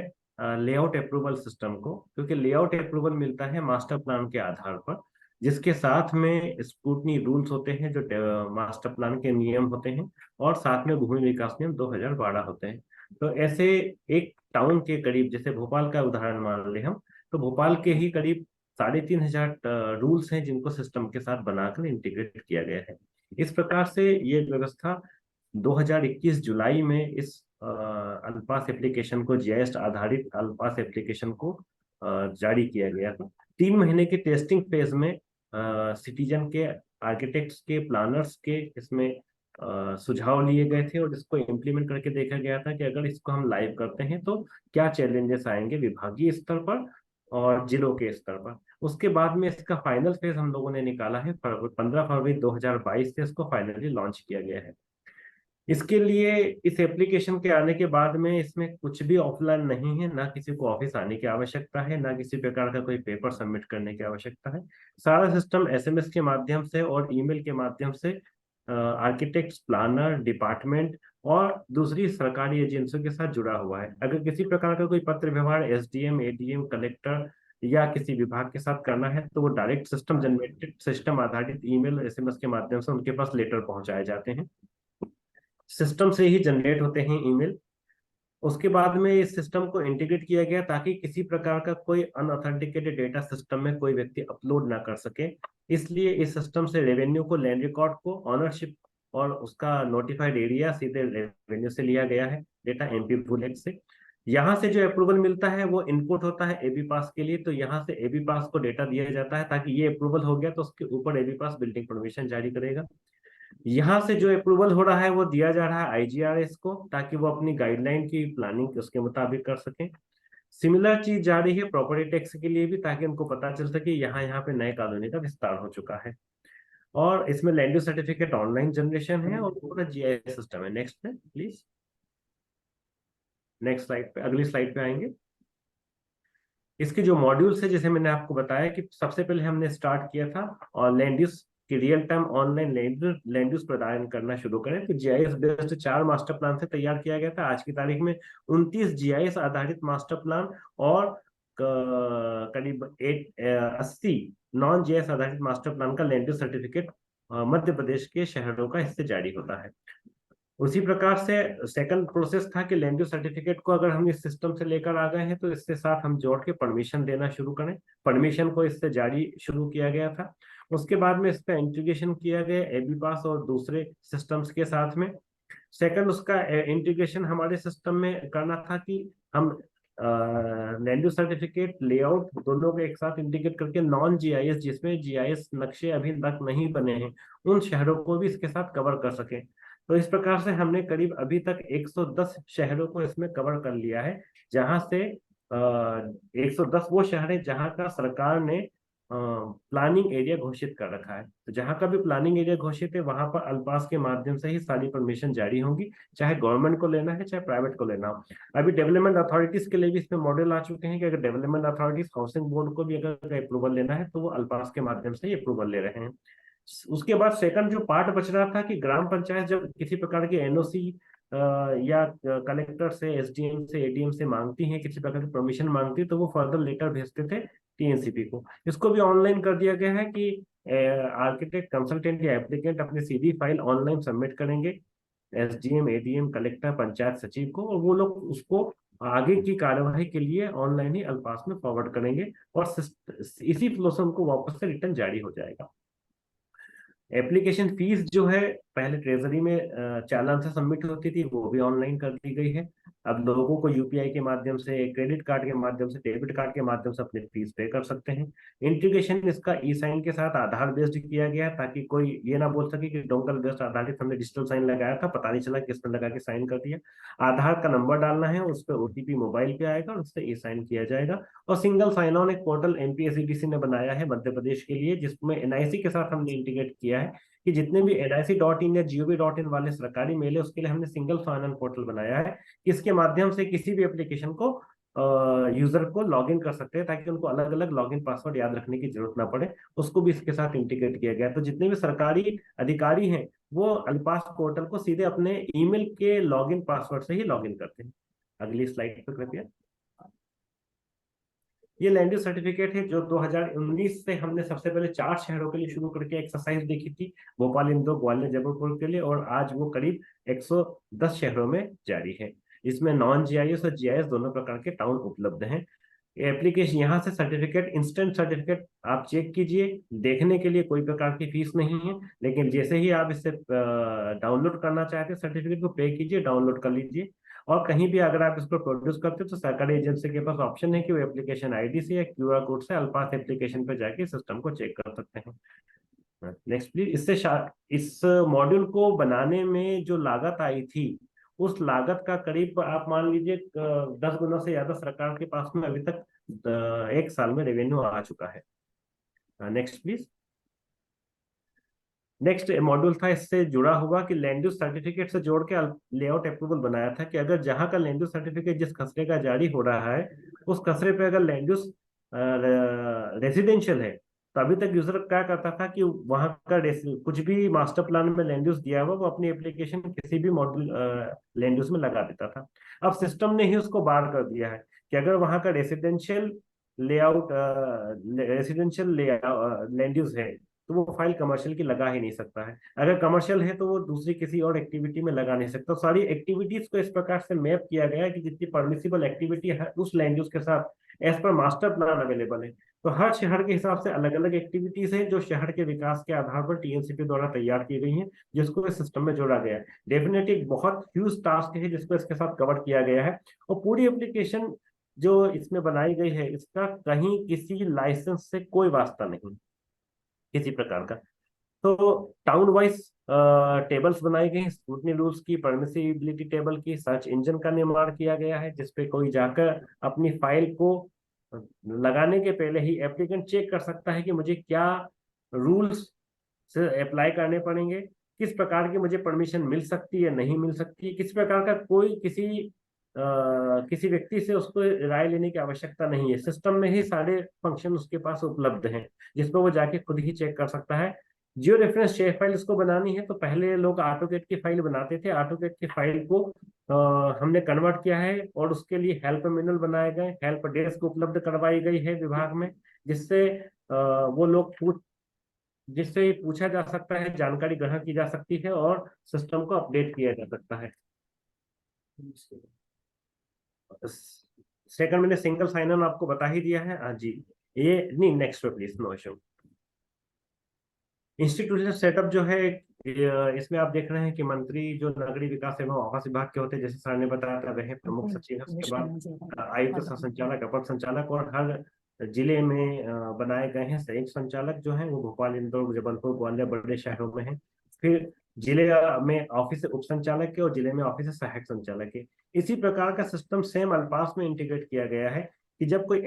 लेआउट अप्रूवल सिस्टम को, क्योंकि लेआउट अप्रूवल मिलता है मास्टर प्लान के आधार पर, जिसके साथ में स्क्रूटनी रूल्स होते हैं जो मास्टर प्लान के नियम होते हैं, और साथ में भूमि विकास नियम 2012 होते हैं। तो ऐसे एक टाउन के करीब, जैसे भोपाल का उदाहरण मान ले हम, तो भोपाल के ही करीब 3500 रूल्स हैं जिनको सिस्टम के साथ बनाकर इंटीग्रेट किया गया है। इस प्रकार से ये व्यवस्था 2021 जुलाई में इस अल्पास एप्लीकेशन को, जीआईएस आधारित अल्पास एप्लीकेशन को जारी किया गया था। 3 महीने के टेस्टिंग फेज में सिटीजन के, आर्किटेक्ट्स के, प्लानर्स के इसमें सुझाव लिए गए थे और इसको इम्प्लीमेंट करके देखा गया था कि अगर इसको हम लाइव करते हैं तो क्या चैलेंजेस आएंगे विभागीय स्तर पर और जिलों के स्तर पर। उसके बाद में इसका फाइनल फेज हम लोगों ने निकाला है। 15 फरवरी 2022 से इसको फाइनली लॉन्च किया गया है। इसके लिए इस एप्लीकेशन के आने के बाद में इसमें कुछ भी ऑफलाइन नहीं है, ना किसी को ऑफिस आने की आवश्यकता है, ना किसी प्रकार का कोई पेपर सबमिट करने की आवश्यकता है। सारा सिस्टम एसएमएस के माध्यम से और ईमेल के माध्यम से आर्किटेक्ट्स, प्लानर, डिपार्टमेंट और दूसरी सरकारी एजेंसियों के साथ जुड़ा हुआ है। अगर किसी प्रकार का कोई पत्र व्यवहार एसडीएम, एडीएम, कलेक्टर या किसी विभाग के साथ करना है तो वो डायरेक्ट सिस्टम जनरेटेड, सिस्टम आधारित ईमेल, एसएमएस के माध्यम से उनके पास लेटर पहुंचाए जाते हैं। सिस्टम से ही जनरेट होते हैं ईमेल। उसके बाद में इस सिस्टम को इंटीग्रेट किया गया ताकि किसी प्रकार का कोई अनऑथेंटिकेटेड डेटा सिस्टम में कोई व्यक्ति अपलोड ना कर सके। इसलिए इस सिस्टम से रेवेन्यू को, लैंड रिकॉर्ड को, ऑनरशिप और उसका नोटिफाइड एरिया सीधे रेवेन्यू से लिया गया है, डेटा एमपी बुलेट से। यहाँ से जो अप्रूवल मिलता है वो इनपुट होता है एबीपास के लिए, तो यहाँ से एबीपास को डेटा दिया जाता है ताकि ये अप्रूवल हो गया तो उसके ऊपर एबीपास बिल्डिंग परमिशन जारी करेगा। यहाँ से जो अप्रूवल हो रहा है वो दिया जा रहा है आईजीआरएस को, ताकि वो अपनी गाइडलाइन की प्लानिंग उसके मुताबिक कर सकें। सिमिलर चीज जा रही है प्रॉपर्टी टैक्स के लिए भी, ताकि उनको पता चल सके यहाँ पे नए कॉलोनी का विस्तार हो चुका है। और इसमें land use certificate online generation है और पूरा जीआईएस सिस्टम है। नेक्स्ट पे प्लीज, नेक्स्ट स्लाइड पे, अगली स्लाइड पे आएंगे। इसके जो मॉड्यूल्स है, जैसे मैंने आपको बताया कि सबसे पहले हमने स्टार्ट किया था और लैंड यूज कि real time online land use प्रदान करना शुरू करें। तो जीआईएस बेस्ड 4 मास्टर प्लान से तैयार किया गया था। आज की तारीख में 29 जीआईएस आधारित मास्टर प्लान और करीब 80 नॉन जीआईएस आधारित मास्टर प्लान का land use certificate Madhya Pradesh के शहरों का इससे जारी होता है। उसी प्रकार से सेकंड प्रोसेस था कि लैंड यूज सर्टिफिकेट को अगर हम इस सिस्टम से लेकर आ गए हैं तो इसके साथ हम जोड़ के परमिशन देना शुरू करें। परमिशन को इससे जारी शुरू किया गया था। उसके बाद में इसका इंटीग्रेशन किया गया एबीपास और दूसरे सिस्टम्स के साथ में। सेकंड, उसका इंटीग्रेशन हमारे सिस्टम में करना था कि हम लैंड यूज सर्टिफिकेट, लेआउट दोनों को एक साथ इंटीग्रेट करके नॉन जीआईएस, जिसमें जीआईएस नक्शे अभी तक नहीं बने हैं, उन शहरों को भी इसके साथ कवर कर सके। तो इस प्रकार से हमने करीब अभी तक 110 शहरों को इसमें कवर कर लिया है, जहां से 110 वो शहर है जहां का सरकार ने प्लानिंग एरिया घोषित कर रखा है। तो जहां का भी प्लानिंग एरिया घोषित है वहां पर अल्पास के माध्यम से ही सारी परमिशन जारी होंगी, चाहे गवर्नमेंट को लेना है चाहे प्राइवेट को लेना हो। अभी डेवलपमेंट अथॉरिटीज के लिए भी इसमें मॉडल आ चुके हैं कि अगर डेवलपमेंट अथॉरिटीज, हाउसिंग बोर्ड को भी अगर अप्रूवल लेना है तो वो अल्पास के माध्यम से ही अप्रूवल ले रहे हैं। उसके बाद सेकंड जो पार्ट बच रहा था कि ग्राम पंचायत जब किसी प्रकार की एनओसी या कलेक्टर से, एसडीएम से, एडीएम से मांगती हैं, किसी प्रकार की परमिशन मांगती है, तो वो फर्दर लेटर भेजते थे टीएनसीपी को। इसको भी ऑनलाइन कर दिया गया है कि आर्किटेक्ट, कंसल्टेंट या एप्लीकेंट अपनी सीधी फाइल ऑनलाइन सबमिट करेंगे SDM, ADM, कलेक्टर, पंचायत सचिव को, और वो लोग उसको आगे की कार्यवाही के लिए ऑनलाइन ही अल्पास में फॉरवर्ड करेंगे और इसी फ्लो से उनको वापस से रिटर्न जारी हो जाएगा। एप्लीकेशन फीस जो है पहले ट्रेजरी में चालान से सबमिट होती थी, वो भी ऑनलाइन कर दी गई है। अब लोगों को UPI के माध्यम से, क्रेडिट कार्ड के माध्यम से, डेबिट कार्ड के माध्यम से अपनी फीस पे कर सकते हैं। इंटीग्रेशन इसका ई-साइन के साथ आधार बेस्ड किया गया है, ताकि कोई ये ना बोल सके कि डोंगल बेस्ड आधारित हमने डिजिटल साइन लगाया था, पता नहीं चला किसने लगा के साइन कर दिया। आधार का नंबर डालना है, उस पर OTP मोबाइल पे आएगा और उससे ई-साइन किया जाएगा। और सिंगल साइन ऑन एक पोर्टल MPSEDC ने बनाया है मध्य प्रदेश के लिए, जिसमें NIC के साथ हमने इंटीग्रेट किया है कि जितने भी NIC.in या gov.in वाले सरकारी मेल है, उसके लिए हमने सिंगल साइन ऑन पोर्टल बनाया है, इसके माध्यम से किसी भी एप्लीकेशन को यूजर को लॉगिन कर सकते हैं, ताकि उनको अलग अलग लॉगिन पासवर्ड याद रखने की जरूरत ना पड़े। उसको भी इसके साथ इंटीग्रेट किया गया है। तो जितने भी सरकारी अधिकारी हैं वो अल्पास पोर्टल को सीधे अपने ईमेल के लॉगिन पासवर्ड से ही लॉगिन करते हैं। अगली स्लाइड पर कृपया। ये लैंड यूज सर्टिफिकेट है जो 2019 से हमने सबसे पहले 4 शहरों के लिए शुरू करके एक्सरसाइज देखी थी, भोपाल, इंदौर, ग्वालियर, जबलपुर के लिए, और आज वो करीब 110 शहरों में जारी है। इसमें नॉन GIS और GIS दोनों प्रकार के टाउन उपलब्ध हैं। एप्लीकेशन यहाँ से सर्टिफिकेट, इंस्टेंट सर्टिफिकेट आप चेक कीजिए, देखने के लिए कोई प्रकार की फीस नहीं है, लेकिन जैसे ही आप इससे डाउनलोड करना चाहते हैं सर्टिफिकेट को पे कीजिए, डाउनलोड कर लीजिए। और कहीं भी अगर आप इसको प्रोड्यूस करते हो तो सरकारी एजेंसी के पास ऑप्शन है कि वो एप्लीकेशन ID से या QR कोड से अल्पास एप्लीकेशन पे जाके सिस्टम को चेक कर सकते हैं। Next please. इस मॉड्यूल को बनाने में जो लागत आई थी, उस लागत का करीब आप मान लीजिए 10 गुना से ज्यादा सरकार के पास में अभी तक 1 साल में रेवेन्यू आ चुका है। Next please. नेक्स्ट मॉड्यूल था इससे जुड़ा हुआ कि लैंड यूज सर्टिफिकेट से जोड़ के लेआउट अप्रूवल बनाया था कि अगर जहां का लैंड यूज सर्टिफिकेट जिस खसरे का जारी हो रहा है, उस खसरे पे अगर लैंड यूज रेजिडेंशियल है, तो अभी तक यूजर क्या करता था कि वहां का कुछ भी मास्टर प्लान में लैंड यूज दिया हुआ वो अपनी एप्लीकेशन किसी भी मॉड्यूल लैंड यूज में लगा देता था। अब सिस्टम ने ही उसको बार कर दिया है कि अगर वहां का रेसिडेंशियल लेआउट लैंड यूज है, तो वो फाइल कमर्शियल की लगा ही नहीं सकता है। अगर कमर्शियल है तो वो दूसरी किसी और एक्टिविटी में लगा नहीं सकता। सारी एक्टिविटीज को इस प्रकार से मैप किया गया है कि जितनी परमिसिबल एक्टिविटी है उस लैंड यूज के साथ as per master plan available है। तो हर शहर के हिसाब से अलग अलग एक्टिविटीज है जो शहर के विकास के आधार पर TNCP द्वारा तैयार की गई है, जिसको इस सिस्टम में जोड़ा गया है। डेफिनेटली एक बहुत ह्यूज टास्क है जिसको इसके साथ कवर किया गया है। और पूरी एप्लीकेशन जो इसमें बनाई गई है, इसका कहीं किसी लाइसेंस से कोई वास्ता नहीं किसी प्रकार का। तो टाउन वाइज टेबल्स बनाई गई, स्क्रूटनी रूल्स की, परमिसिबिलिटी टेबल की, सर्च इंजन का निर्माण किया गया है, जिसपे कोई जाकर अपनी फाइल को लगाने के पहले ही एप्लीकेंट चेक कर सकता है कि मुझे क्या रूल्स से अप्लाई करने पड़ेंगे, किस प्रकार की मुझे परमिशन मिल सकती है, नहीं मिल सकती है, किस प्रकार का कोई किसी व्यक्ति से उसको राय लेने की आवश्यकता नहीं है। सिस्टम में ही सारे फंक्शन उसके पास उपलब्ध हैं, जिसको वो जाके खुद ही चेक कर सकता है। जियो रेफरेंस शेयर फाइल इसको बनानी है तो पहले लोग ऑटोकैड की फाइल बनाते थे। ऑटोकैड की फाइल को हमने कन्वर्ट किया है और उसके लिए हेल्प मैनुअल बनाए गए, हेल्प डेस्क उपलब्ध करवाई गई है विभाग में, जिससे वो लोग जिससे पूछा जा सकता है, जानकारी ग्रहण की जा सकती है और सिस्टम को अपडेट किया जा सकता है। सेकंड मैंने सिंगल साइन ऑन आपको बता ही दिया है। हाँ जी, ये नहीं, next please. No issue. Institutional setup जो है, इसमें आप देख रहे हैं कि मंत्री जो नगरीय विकास एवं आवास विभाग के होते हैं, जैसे सर ने बताया था, वह प्रमुख सचिव है। उसके बाद आयुक्त, संचालक, अपर संचालक, और हर जिले में बनाए गए हैं संयुक्त संचालक जो है, वो भोपाल, इंदौर, जबलपुर, ग्वालियर बड़े शहरों में है। फिर जिले में ऑफिस उप संचालक के और जिले में ऑफिस सहायक संचालक के। इसी प्रकार का सिस्टम सेम अल्पास में इंटीग्रेट किया गया है कि जब कोई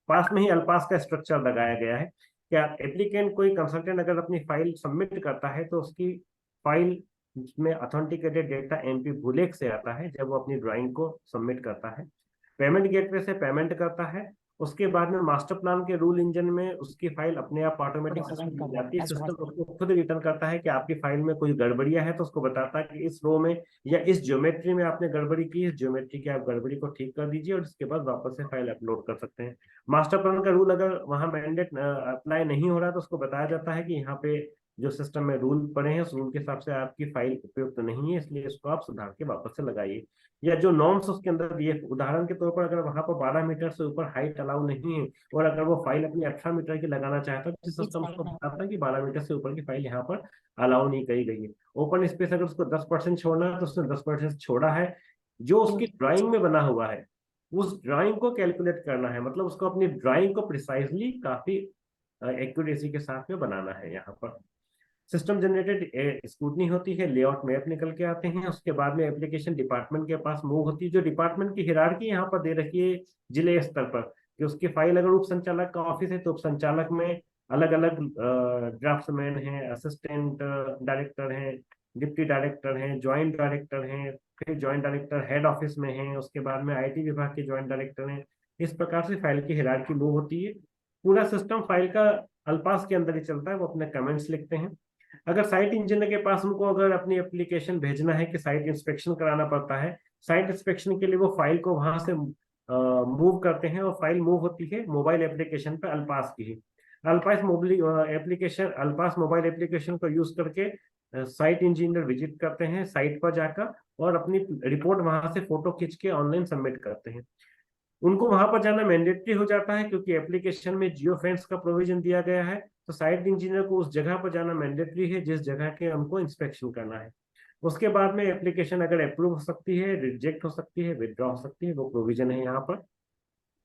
पास में ही अल्पास का स्ट्रक्चर लगाया गया है। क्या एप्लीकेंट, कोई कंसल्टेंट अगर अपनी फाइल सबमिट करता है तो उसकी फाइल में ऑथेंटिकेटेड डेटा MP बुलेट से आता है जब वो अपनी ड्राइंग को सबमिट करता है। पेमेंट गेटवे से पेमेंट करता है, उसके बाद में मास्टर प्लान के रूल इंजन में उसकी फाइल अपने आप ऑटोमेटिक सिस्टम जाती है। सिस्टम उसको खुद रिटर्न करता है कि आपकी फाइल में कोई गड़बड़ियां है, तो उसको बताता है कि इस रो में या इस ज्योमेट्री में आपने गड़बड़ी की, इस ज्योमेट्री की आप गड़बड़ी को ठीक कर दीजिए, और इसके बाद वापस से फाइल अपलोड कर सकते हैं। मास्टर प्लान का रूल अगर वहां मैंडेट अप्लाई नहीं हो रहा तो उसको बताया जाता है कि यहाँ पे जो सिस्टम में रूल पड़े हैं उस रूल के हिसाब से आपकी फाइल उपयुक्त नहीं है, इसलिए इसको आप सुधार के वापस से लगाइए। या जो नॉर्म्स उसके अंदर दिए, उदाहरण के तौर पर अगर वहां पर 12 मीटर से ऊपर हाइट अलाउ नहीं है और अगर वो फाइल अपनी 18 मीटर की लगाना चाहता है तो सिस्टम उसको बताता है कि 12 मीटर से ऊपर की फाइल यहाँ पर अलाउ नहीं करी गई है। ओपन स्पेस अगर उसको 10% छोड़ना है तो उसने 10% छोड़ा है। जो उसकी ड्राइंग में बना हुआ है उस ड्राइंग को कैलकुलेट करना है, मतलब उसको अपनी ड्राइंग को प्रिसाइजली काफी एक्यूरेसी के साथ में बनाना है। यहाँ पर सिस्टम जनरेटेड स्क्रूटनी होती है, लेआउट मैप निकल के आते हैं, उसके बाद में एप्लीकेशन डिपार्टमेंट के पास मूव होती है। जो डिपार्टमेंट की हिरार्की यहाँ पर दे रखी है जिले स्तर पर, कि उसकी फाइल अगर उप संचालक का ऑफिस है तो उप संचालक में अलग अलग ड्राफ्ट्समैन हैं, असिस्टेंट डायरेक्टर हैं, डिप्टी डायरेक्टर हैं, ज्वाइंट डायरेक्टर हैं, फिर ज्वाइंट डायरेक्टर हेड ऑफिस में हैं, उसके बाद में आईटी विभाग के ज्वाइंट डायरेक्टर हैं। इस प्रकार से फाइल की हिरार्की मूव होती है। पूरा सिस्टम फाइल का अल्पास के अंदर ही चलता है, वो अपने कमेंट्स लिखते हैं। अगर साइट इंजीनियर के पास उनको अगर अपनी एप्लीकेशन भेजना है कि साइट इंस्पेक्शन कराना पड़ता है, साइट इंस्पेक्शन के लिए वो फाइल को वहां से मूव करते हैं और फाइल मूव होती है मोबाइल एप्लीकेशन पे अल्पास की ही। अल्पास मोबाइल एप्लीकेशन, अल्पास मोबाइल एप्लीकेशन को यूज करके साइट इंजीनियर विजिट करते हैं साइट पर जाकर और अपनी रिपोर्ट वहां से फोटो खींच के ऑनलाइन सबमिट करते हैं। उनको वहां पर जाना मैंडेटरी हो जाता है क्योंकि एप्लीकेशन में जियो फेंस का प्रोविजन दिया गया है, तो साइट इंजीनियर को उस जगह पर जाना मैंडेटरी है जिस जगह के हमको इंस्पेक्शन करना है। उसके बाद में एप्लीकेशन अगर अप्रूव हो सकती है, रिजेक्ट हो सकती है, विथड्रॉ हो सकती है, वो प्रोविजन है यहाँ पर।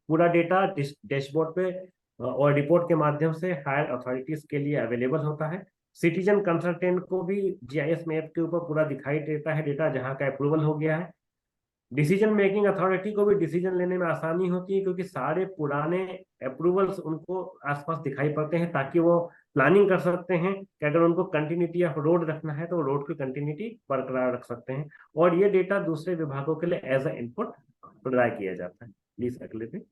पूरा डेटा डैशबोर्ड पे और रिपोर्ट के माध्यम से हायर अथॉरिटीज के लिए अवेलेबल होता है। सिटीजन कंसल्टेंट को भी जीआईएस मैप के ऊपर पूरा दिखाई देता है डेटा जहाँ का अप्रूवल हो गया है। डिसीजन मेकिंग अथॉरिटी को भी डिसीजन लेने में आसानी होती है क्योंकि सारे पुराने अप्रूवल्स उनको आसपास दिखाई पड़ते हैं ताकि वो प्लानिंग कर सकते हैं कि अगर उनको कंटिन्यूटी ऑफ रोड रखना है तो रोड की कंटिन्यूटी बरकरार रख सकते हैं। और ये डेटा दूसरे विभागों के लिए एज अ इनपुट प्रदान किया जाता है। प्लीज अगले पे।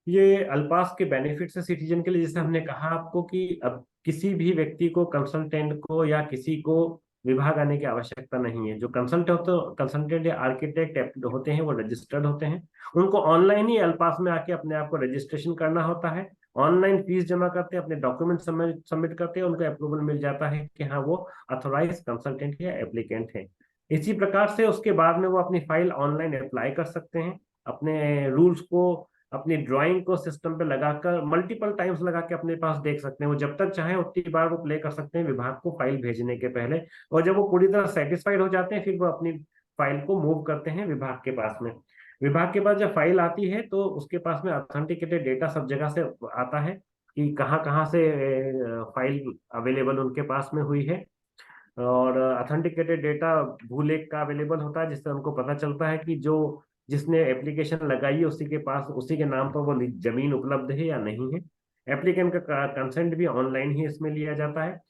ये अल्पास के बेनिफिट्स है सिटीजन के लिए। जैसे हमने कहा आपको कि अब किसी भी व्यक्ति को, कंसल्टेंट को या किसी को विभाग आने की आवश्यकता नहीं है। जो कंसल्टेंट या आर्किटेक्ट होते हैं वो रजिस्टर्ड होते हैं, उनको ऑनलाइन ही अल्पास में आके अपने आप को रजिस्ट्रेशन करना होता है। ऑनलाइन फीस जमा करते हैं, अपने डॉक्यूमेंट सबमिट करते हैं, उनको अप्रूवल मिल जाता है कि हाँ वो अथोराइज कंसल्टेंट या एप्लीकेंट है। इसी प्रकार से उसके बाद में वो अपनी फाइल ऑनलाइन अप्लाई कर सकते हैं, अपने रूल्स को, अपनी ड्राइंग को सिस्टम पे लगाकर मल्टीपल टाइम्स लगा के अपने पास देख सकते हैं। वो जब तक चाहे उतनी बार वो प्ले कर सकते हैं विभाग को फाइल भेजने के पहले। और जब वो पूरी तरह सेटिस्फाइड हो जाते हैं फिर वो अपनी फाइल को मूव करते हैं विभाग के पास में। विभाग के पास जब फाइल आती है तो उसके पास में ऑथेंटिकेटेड डेटा सब जगह से आता है कि कहाँ कहाँ से फाइल अवेलेबल उनके पास में हुई है। और ऑथेंटिकेटेड डेटा भूलेख का अवेलेबल होता है जिससे उनको पता चलता है कि जो जिसने एप्लीकेशन लगाई है उसी के पास, उसी के नाम पर वो जमीन उपलब्ध है या नहीं है। एप्लीकेंट का कंसेंट भी ऑनलाइन ही इसमें लिया जाता है,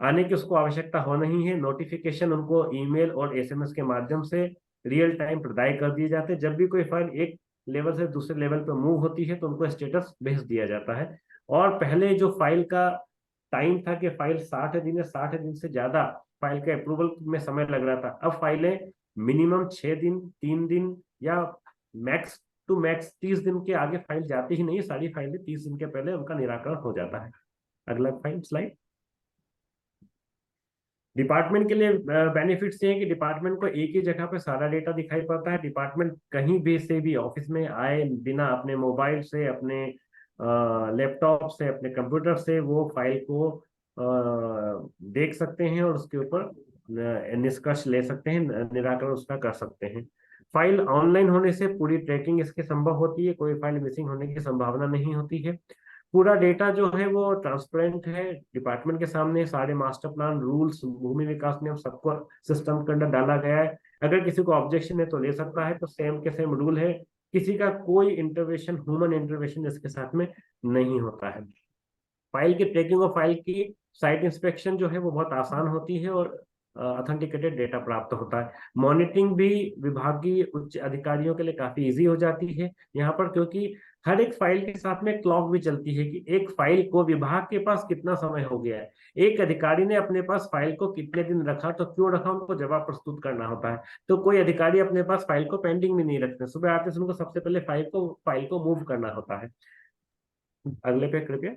आने की उसको आवश्यकता हो नहीं है। नोटिफिकेशन उनको ईमेल और एसएमएस के माध्यम से रियल टाइम प्रदान कर दिए जाते हैं। जब भी कोई फाइल एक लेवल से दूसरे लेवल पर मूव होती है तो उनको स्टेटस भेज दिया जाता है। और पहले जो फाइल का टाइम था कि फाइल 60 दिन या 60 दिन से ज्यादा फाइल के अप्रूवल में समय लग रहा था, अब फाइलें मिनिमम 6 दिन, 3 दिन या मैक्स टू मैक्स 30 दिन के आगे फाइल जाती ही नहीं। सारी फाइलें 30 दिन के पहले उनका निराकरण हो जाता है। अगला फाइल स्लाइड। डिपार्टमेंट के लिए बेनिफिट्स ये है कि डिपार्टमेंट को एक ही जगह पे सारा डेटा दिखाई पड़ता है। डिपार्टमेंट कहीं भी से भी ऑफिस में आए बिना अपने मोबाइल से, अपने लैपटॉप से, अपने कंप्यूटर से वो फाइल को देख सकते हैं और उसके ऊपर निष्कर्ष ले सकते हैं, निराकरण उसका कर सकते हैं। फाइल ऑनलाइन होने से पूरी ट्रैकिंग इसके संभव होती है, कोई फाइल मिसिंग होने की संभावना नहीं होती है। पूरा डेटा जो है वो ट्रांसपेरेंट है डिपार्टमेंट के सामने। सारे मास्टर प्लान, रूल्स, भूमि विकास नियम सबको सिस्टम के अंदर डाला गया है। अगर किसी को ऑब्जेक्शन है तो ले सकता है, तो सेम के सेम रूल है। किसी का कोई इंटरवेंशन, ह्यूमन इंटरवेंशन इसके साथ में नहीं होता है। फाइल की ट्रैकिंग और फाइल की साइट इंस्पेक्शन जो है वो बहुत आसान होती है और ऑथेंटिकेटेड डेटा प्राप्त होता है। मॉनिटरिंग भी विभागीय उच्च अधिकारियों के लिए काफी इजी हो जाती है यहाँ पर, क्योंकि हर एक फाइल के साथ में क्लॉक भी चलती है कि एक फाइल को विभाग के पास कितना समय हो गया है, एक अधिकारी ने अपने पास फाइल को कितने दिन रखा, तो क्यों रखा, उनको जवाब प्रस्तुत करना होता है। तो कोई अधिकारी अपने पास फाइल को पेंडिंग में नहीं रखते, सुबह आते से उनको सबसे पहले फाइल को मूव करना होता है। अगले पे कृपया।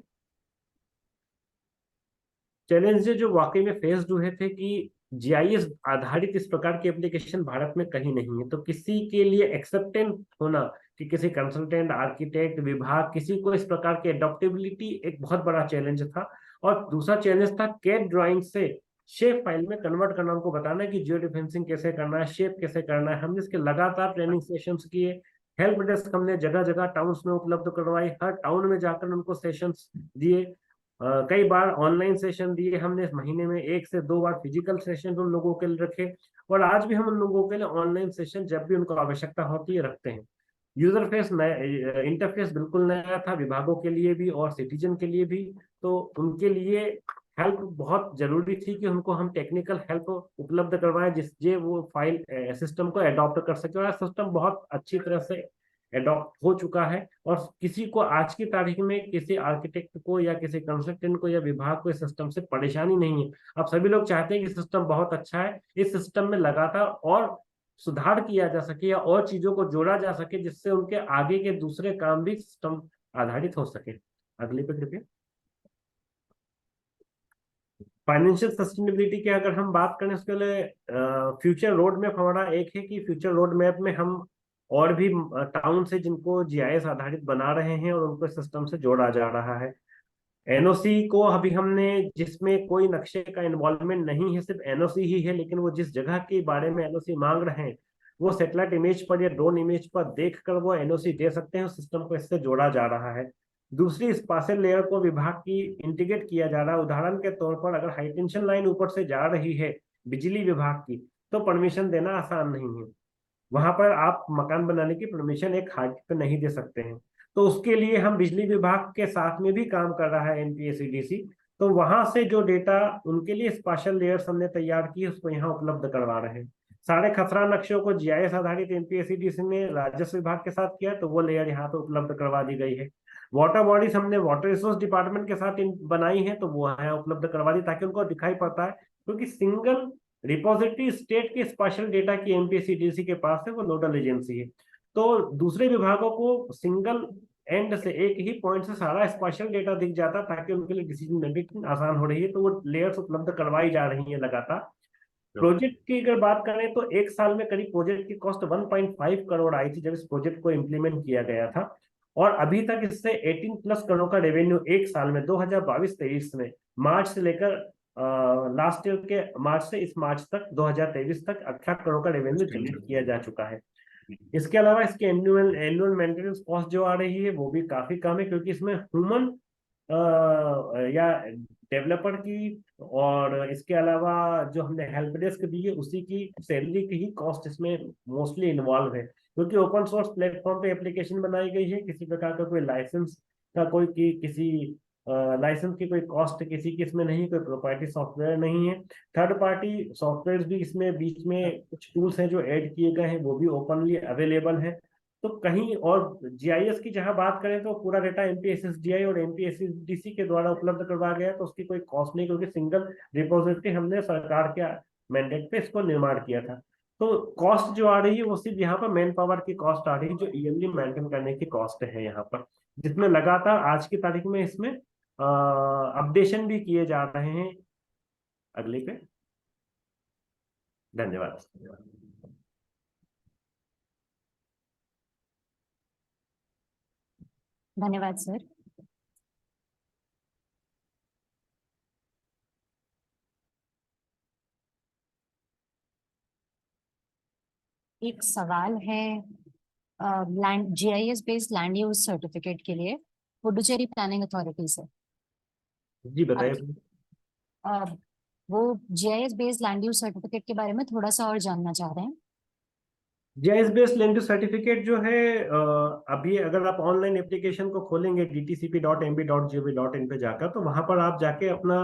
चैलेंजेस जो वाकई में फेस्ड हुए थे कि जीआईएस आधारित इस प्रकार की एप्लीकेशन भारत में कहीं नहीं है, तो किसी के लिए एक्सेप्टेंस होना कि किसी कंसल्टेंट, आर्किटेक्ट, विभाग, किसी को इस प्रकार की एडॉप्टेबिलिटी एक बहुत बड़ा चैलेंज था। और दूसरा चैलेंज था कैड ड्राइंग से शेप फाइल में कन्वर्ट करना, उनको बताना कि जियो डिफेंसिंग कैसे करना है, शेप कैसे करना है। हमने इसके लगातार ट्रेनिंग सेशंस किए, हेल्प डेस्क हमने जगह जगह टाउन्स में उपलब्ध करवाई, हर टाउन में जाकर उनको सेशंस दिए, कई बार ऑनलाइन सेशन दिए हमने, महीने में 1 से 2 बार फिजिकल सेशन उन लोगों के लिए रखे, और आज भी हम उन लोगों के लिए ऑनलाइन सेशन जब भी उनको आवश्यकता होती है रखते हैं। यूजर फेस नया, इंटरफेस बिल्कुल नया था विभागों के लिए भी और सिटीजन के लिए भी, तो उनके लिए हेल्प बहुत जरूरी थी कि उनको हम टेक्निकल हेल्प उपलब्ध करवाएं जिससे वो फाइल सिस्टम को अडॉप्ट कर सके। और सिस्टम बहुत अच्छी तरह से अडॉप्ट हो चुका है, और किसी को आज की तारीख में किसी आर्किटेक्ट को या किसी कंसल्टेंट को या विभाग को इस सिस्टम से परेशानी नहीं है। अब सभी लोग चाहते हैं कि सिस्टम बहुत अच्छा है, इस सिस्टम में लगातार और सुधार किया जा सके या और चीजों को जोड़ा जा सके जिससे उनके आगे के दूसरे काम भी सिस्टम आधारित हो सके। अगली पे कृपया। फाइनेंशियल सस्टेनेबिलिटी की अगर हम बात करें, उसके लिए फ्यूचर रोड मैप हमारा एक है कि फ्यूचर रोड मैप में हम और भी टाउन से जिनको जीआईएस आधारित बना रहे हैं और उनको सिस्टम से जोड़ा जा रहा है। एनओसी को अभी हमने, जिसमें कोई नक्शे का इन्वॉल्वमेंट नहीं है, सिर्फ एनओसी ही है, लेकिन वो जिस जगह के बारे में एनओसी मांग रहे हैं वो सैटेलाइट इमेज पर या ड्रोन इमेज पर देखकर वो एनओसी दे सकते हैं। सिस्टम को इससे जोड़ा जा रहा है। दूसरी, स्पाशियल लेयर को विभाग की इंटीग्रेट किया जा रहा है। उदाहरण के तौर पर अगर हाई टेंशन लाइन ऊपर से जा रही है बिजली विभाग की, तो परमिशन देना आसान नहीं है। वहां पर आप मकान बनाने की परमिशन एक हाइट पे नहीं दे सकते हैं, तो उसके लिए हम बिजली विभाग के साथ में भी काम कर रहा है एनपीएसीडीसी। तो वहां से जो डेटा उनके लिए स्पेशल लेयर्स हमने तैयार की उसको यहाँ उपलब्ध करवा रहे हैं। सारे खसरा नक्शों को जीआईएस आधारित एनपीएसीडीसी ने राजस्व विभाग के साथ किया, तो वो लेयर यहाँ पे उपलब्ध करवा दी गई है। वाटर बॉडीज हमने वाटर रिसोर्स डिपार्टमेंट के साथ बनाई है, तो वो है उपलब्ध करवा दी ताकि उनको दिखाई पड़ता है, क्योंकि सिंगल रिपोजिटरी स्टेट के स्पेशल डेटा की एनपीएसीडीसी के पास है, वो नोडल एजेंसी है। तो दूसरे विभागों को सिंगल एंड से एक ही पॉइंट से सारा स्पेशल डेटा दिख जाता ताकि उनके लिए डिसीजन मेकिंग आसान हो रही है, तो वो लेयर्स उपलब्ध करवाई जा रही है लगातार। प्रोजेक्ट की अगर बात करें तो एक साल में करीब प्रोजेक्ट की कॉस्ट 1.5 करोड़ आई थी जब इस प्रोजेक्ट को इम्प्लीमेंट किया गया था, और अभी तक इससे 18+ करोड़ का रेवेन्यू एक साल में 2022-23 में, मार्च से लेकर लास्ट ईयर के मार्च से इस मार्च तक 2023 तक 18 करोड़ का रेवेन्यू जनरेट किया जा चुका है। इसके अलावा इसके एनुअल मेंटेनेंस कॉस्ट जो आ रही है वो भी काफी कम है, क्योंकि इसमें ह्यूमन या डेवलपर की और इसके अलावा जो हमने हेल्प डेस्क दी है उसी की सैलरी की ही कॉस्ट इसमें मोस्टली इन्वॉल्व है, क्योंकि ओपन सोर्स प्लेटफॉर्म पे एप्लीकेशन बनाई गई है। किसी प्रकार का कोई लाइसेंस का किसी लाइसेंस की कोई कॉस्ट किसी की इसमें नहीं, कोई प्रोप्राइटरी सॉफ्टवेयर नहीं है। थर्ड पार्टी सॉफ्टवेयर भी इसमें बीच में कुछ टूल्स हैं जो ऐड किए गए हैं, वो भी ओपनली अवेलेबल है। तो कहीं और जीआईएस की जहां बात करें तो पूरा डेटा एमपीएसएसडीआई और एमपीएसडीसी के द्वारा उपलब्ध करवाया गया, तो उसकी कोई कॉस्ट नहीं, क्योंकि सिंगल रिपोजिटरी हमने सरकार के मैंडेट पे इसको निर्माण किया था। तो कॉस्ट जो आ रही है वो सिर्फ यहाँ पर मैन पावर की कॉस्ट आ रही है, जो ईएमडी मेंटेन करने की कॉस्ट है यहाँ पर, जिसमें लगातार आज की तारीख में इसमें अपडेशन भी किए जा रहे हैं। अगले पे, धन्यवाद। धन्यवाद सर। एक सवाल है land GIS based land use certificate के लिए पुडुचेरी प्लानिंग अथॉरिटी से। जी बताइए। वो GIS based land use certificate के बारे में थोड़ा सा और जानना चाह रहे हैं। GIS based land use certificate जो है, अभी अगर आप ऑनलाइन एप्लीकेशन को खोलेंगे dtcp.mb.gov.in पे जाकर, तो वहां पर आप जाके अपना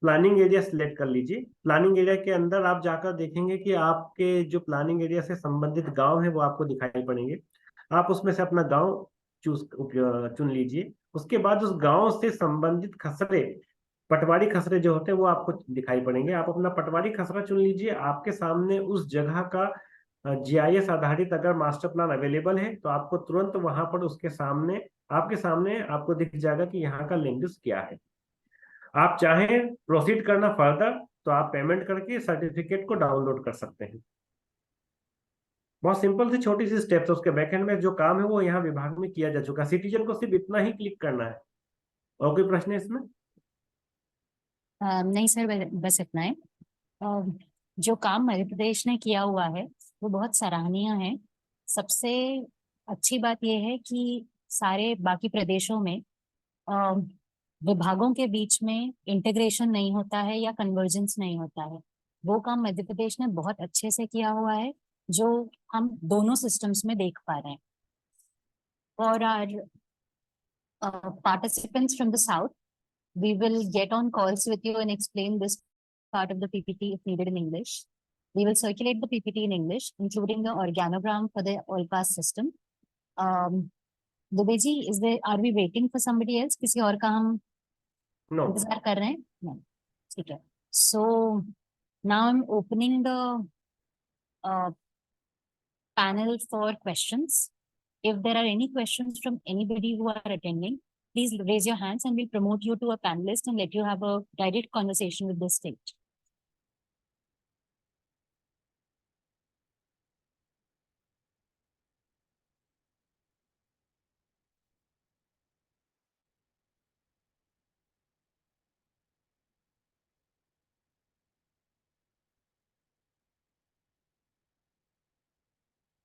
प्लानिंग एरिया सिलेक्ट कर लीजिए। प्लानिंग एरिया के अंदर आप जाकर देखेंगे कि आपके जो प्लानिंग एरिया से संबंधित गांव है वो आपको दिखाई पड़ेंगे। आप उसमें से अपना गांव चुन लीजिए। उसके बाद उस गांव से संबंधित खसरे, पटवारी खसरे जो होते हैं वो आपको दिखाई पड़ेंगे। आप अपना पटवारी खसरा चुन लीजिए। आपके सामने उस जगह का जीआईएस आधारित अगर मास्टर प्लान अवेलेबल है तो आपको तुरंत वहां पर उसके सामने आपके सामने आपको दिख जाएगा कि यहाँ का लैंड यूज क्या है। आप चाहें प्रोसीड करना फर्दर तो आप पेमेंट करके सर्टिफिकेट को डाउनलोड कर सकते हैं। बहुत सिंपल सी छोटी सी स्टेप्स, उसके बैकएंड में जो काम है वो यहाँ विभाग में किया जा चुका है। सिटीजन को सिर्फ इतना ही क्लिक करना है। और कोई प्रश्न है इसमें? नहीं सर, बस इतना है। जो काम मध्य प्रदेश ने किया हुआ है वो बहुत सराहनीय है। सबसे अच्छी बात यह है कि सारे बाकी प्रदेशों में अ, विभागों के बीच में इंटीग्रेशन नहीं होता है या कन्वर्जेंस नहीं होता है। वो काम मध्य प्रदेश ने बहुत अच्छे से किया हुआ है, जो हम दोनों सिस्टम्स में देख पा रहे हैं। और participants from the south, we will get on calls with you and explain this part of the PPT if needed in English. We will circulate the PPT in English, including the organogram for the ALPAS system. Dubey ji, are we waiting for somebody else? किसी और का हम इंतजार कर रहे हैं? No. ठीक है. So now I'm opening the panel for questions. If there are any questions from anybody who are attending, please raise your hands and we'll promote you to a panelist and let you have a direct conversation with the stage.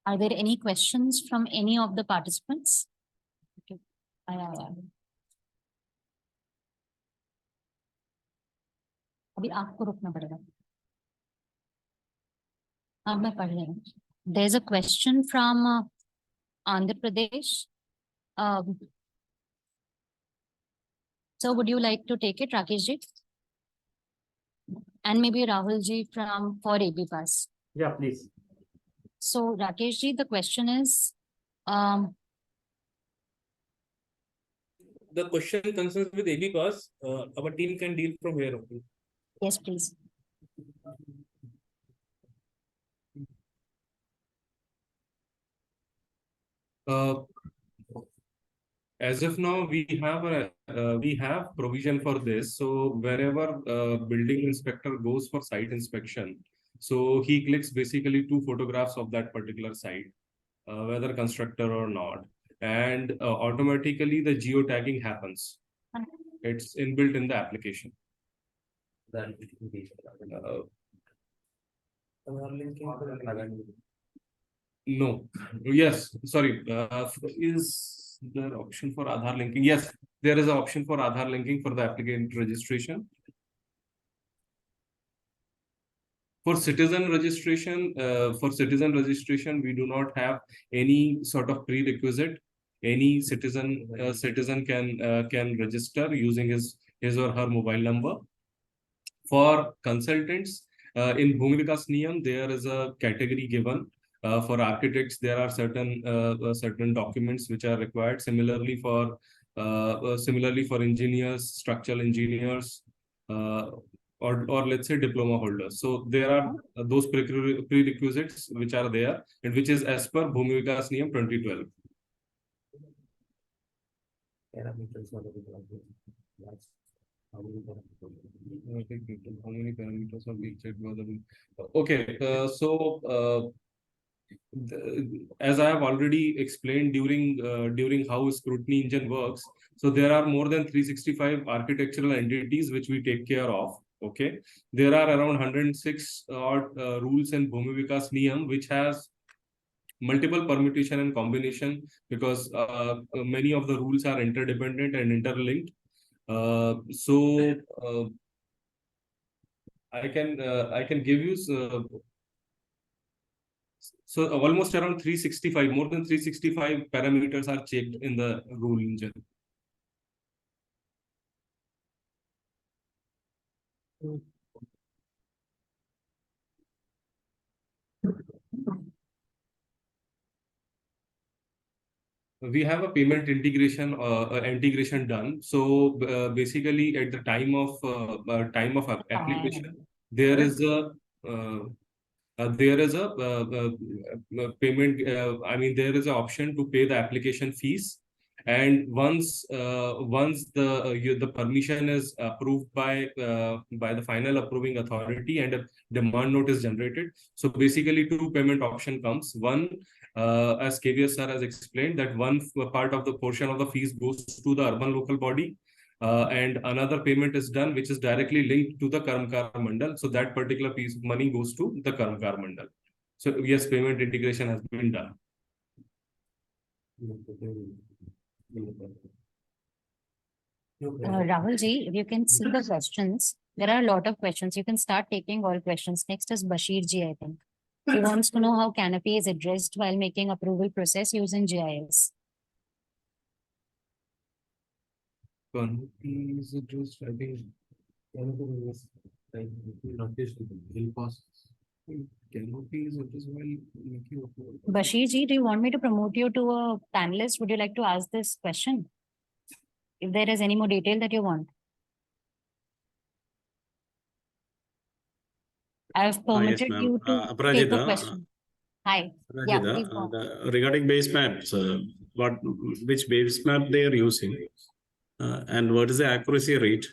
Are there any questions from any of the participants? Okay. अभी आपको रुकना पड़ेगा। अब मैं पढ़ रही हूँ। There's a question from Andhra Pradesh. So would you like to take it, Rakesh ji? And maybe Rahul ji for ABPAS. Yeah, please. So Rakesh ji, the question is, The question concerns with ABPAS. Our team can deal from here. Okay. Yes, please. As of now, we have provision for this. So wherever building inspector goes for site inspection, so he clicks basically 2 photographs of that particular site, whether constructor or not, and automatically the geotagging happens. It's inbuilt in the application. No. Yes. Sorry. Is there option for Aadhaar linking? Yes, there is an option for Aadhaar linking for the applicant registration. For citizen registration, we do not have any sort of prerequisite. Any citizen can register using his or her mobile number. For consultants, in Bhumi Vikas Niyam, there is a category given. For architects, there are certain documents which are required. Similarly for engineers, structural engineers, or let's say diploma holders. So there are those prerequisites which are there, and which is as per Bhumi Vikas Niyam 2012. How many parameters are being checked? Okay, as I have already explained during how scrutiny engine works, so there are more than 365 architectural entities which we take care of. Okay, there are around 106 rules in Bhumi Vikas Niyam which has multiple permutation and combination, because many of the rules are interdependent and interlinked. I can give you so almost around 365, more than 365 parameters are checked in the rule engine. We have a payment integration done. So basically, at the time of application, there is a payment. I mean, there is an option to pay the application fees, And once the permission is approved by the final approving authority and a demand note is generated, so basically two payment option comes. One, as KVS sir has explained, that one part of the portion of the fees goes to the urban local body, and another payment is done which is directly linked to the Karmkar Mandal. So that particular piece of money goes to the Karmkar Mandal. So yes, payment integration has been done. Rahul ji, if you can see the questions, there are a lot of questions. You can start taking all questions. Next is Bashir ji, I think. He wants to know how canopy is addressed while making approval process using GIS. Canopy is addressed, I think. Canopy is addressed while making approval. Bashir ji, do you want me to promote you to a panelist? Would you like to ask this question? If there is any more detail that you want. I have permitted you to take a Aparajita, question. Hi. Yeah, please go on. regarding base maps, which base map they are using, and what is the accuracy rate?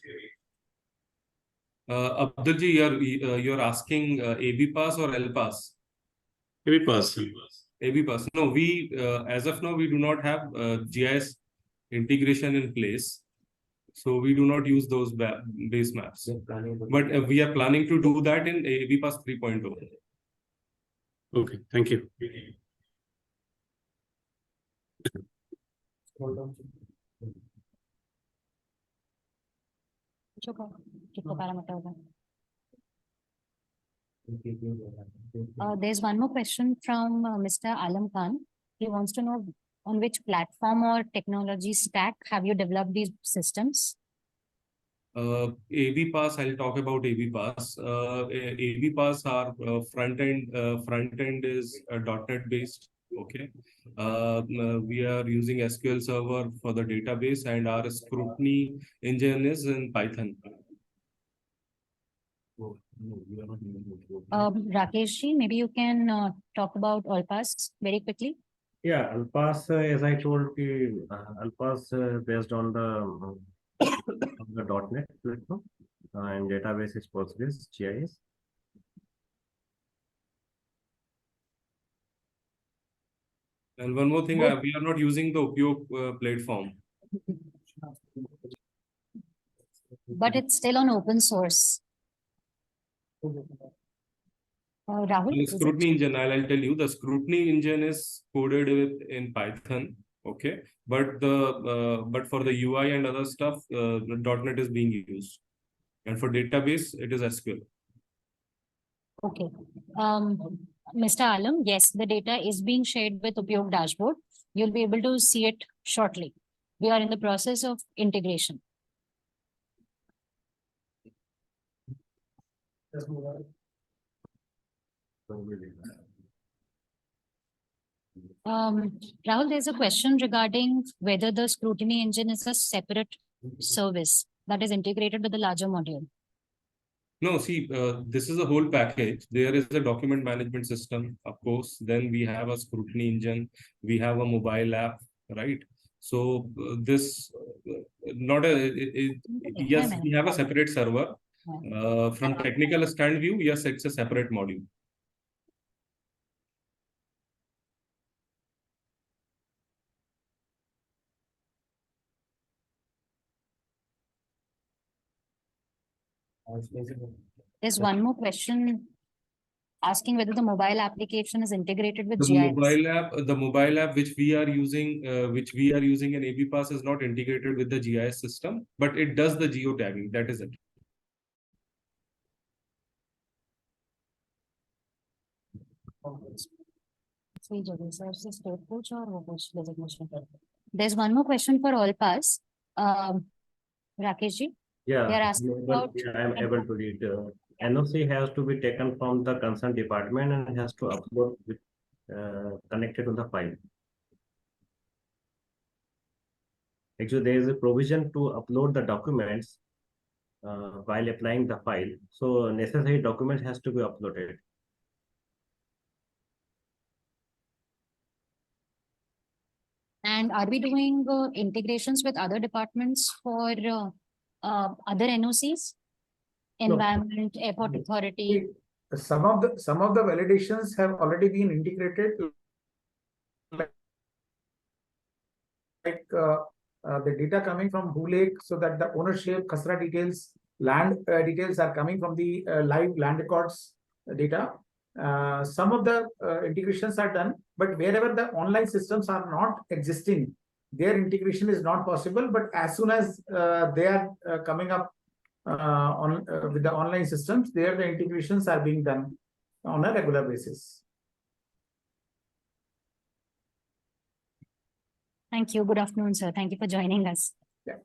Abdulji, you're asking ABPAS or ALPAS? ABPAS. ABPAS. No, we as of now we do not have GIS integration in place, so we do not use those base maps. But we are planning to do that in ABPAS 3.0. Okay, thank you. There's one more question from Mr. Alam Khan. He wants to know on which platform or technology stack have you developed these systems? ABPAS, I'll talk about ABPAS. ABPAS, our front end is .NET based. Okay. We are using SQL Server for the database, and our Scrutiny engine is in Python. Rakesh ji, maybe you can talk about ALPAS very quickly. Yeah, ALPAS, as I told you, ALPAS based on the .NET platform, and database is Postgres, GIS. And one more thing, we are not using the Upयोग platform. But it's still on open source. Rahul? The Scrutiny engine, I'll tell you, the Scrutiny engine is coded in Python. Okay, but for the UI and other stuff, the .NET is being used, and for database it is SQL. Okay. Mr. Alam, yes, the data is being shared with Upयोग dashboard. You'll be able to see it shortly. We are in the process of integration. Rahul, there's a question regarding whether the Scrutiny engine is a separate service that is integrated with the larger module. No, see, this is a whole package. There is a document management system, of course. Then we have a Scrutiny engine. We have a mobile app, right? So this, yes, we have a separate server. From technical stand view, yes, it's a separate module. There's one more question asking whether the mobile application is integrated with The GIS. mobile app which we are using in ABPAS is not integrated with the GIS system, but it does the geotagging. That is it. There's one more question for ALPAS. Rakesh ji? Yeah, They are asking about. I am able to read. NOC has to be taken from the concerned department and has to upload with connected to the file. Actually, there is a provision to upload the documents while applying the file. So necessary documents has to be uploaded. And are we doing integrations with other departments for other NOCs? Environment, Airport Authority? Some of the validations have already been integrated, like the data coming from Lake, so that the ownership, Kasra details, land details are coming from the live land records data. Some of the integrations are done, but wherever the online systems are not existing, their integration is not possible. But as soon as they are coming up with the online systems, there the integrations are being done on a regular basis. Thank you. Good afternoon, sir. Thank you for joining us. Yeah.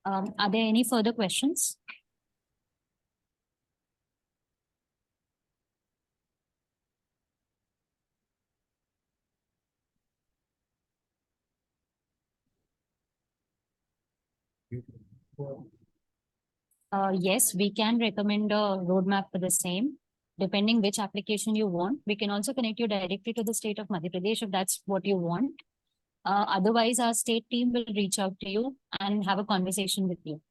Are there any further questions? Yes, we can recommend a roadmap for the same, depending which application you want. We can also connect you directly to the state of Madhya Pradesh if that's what you want. Otherwise, our state team will reach out to you and have a conversation with you.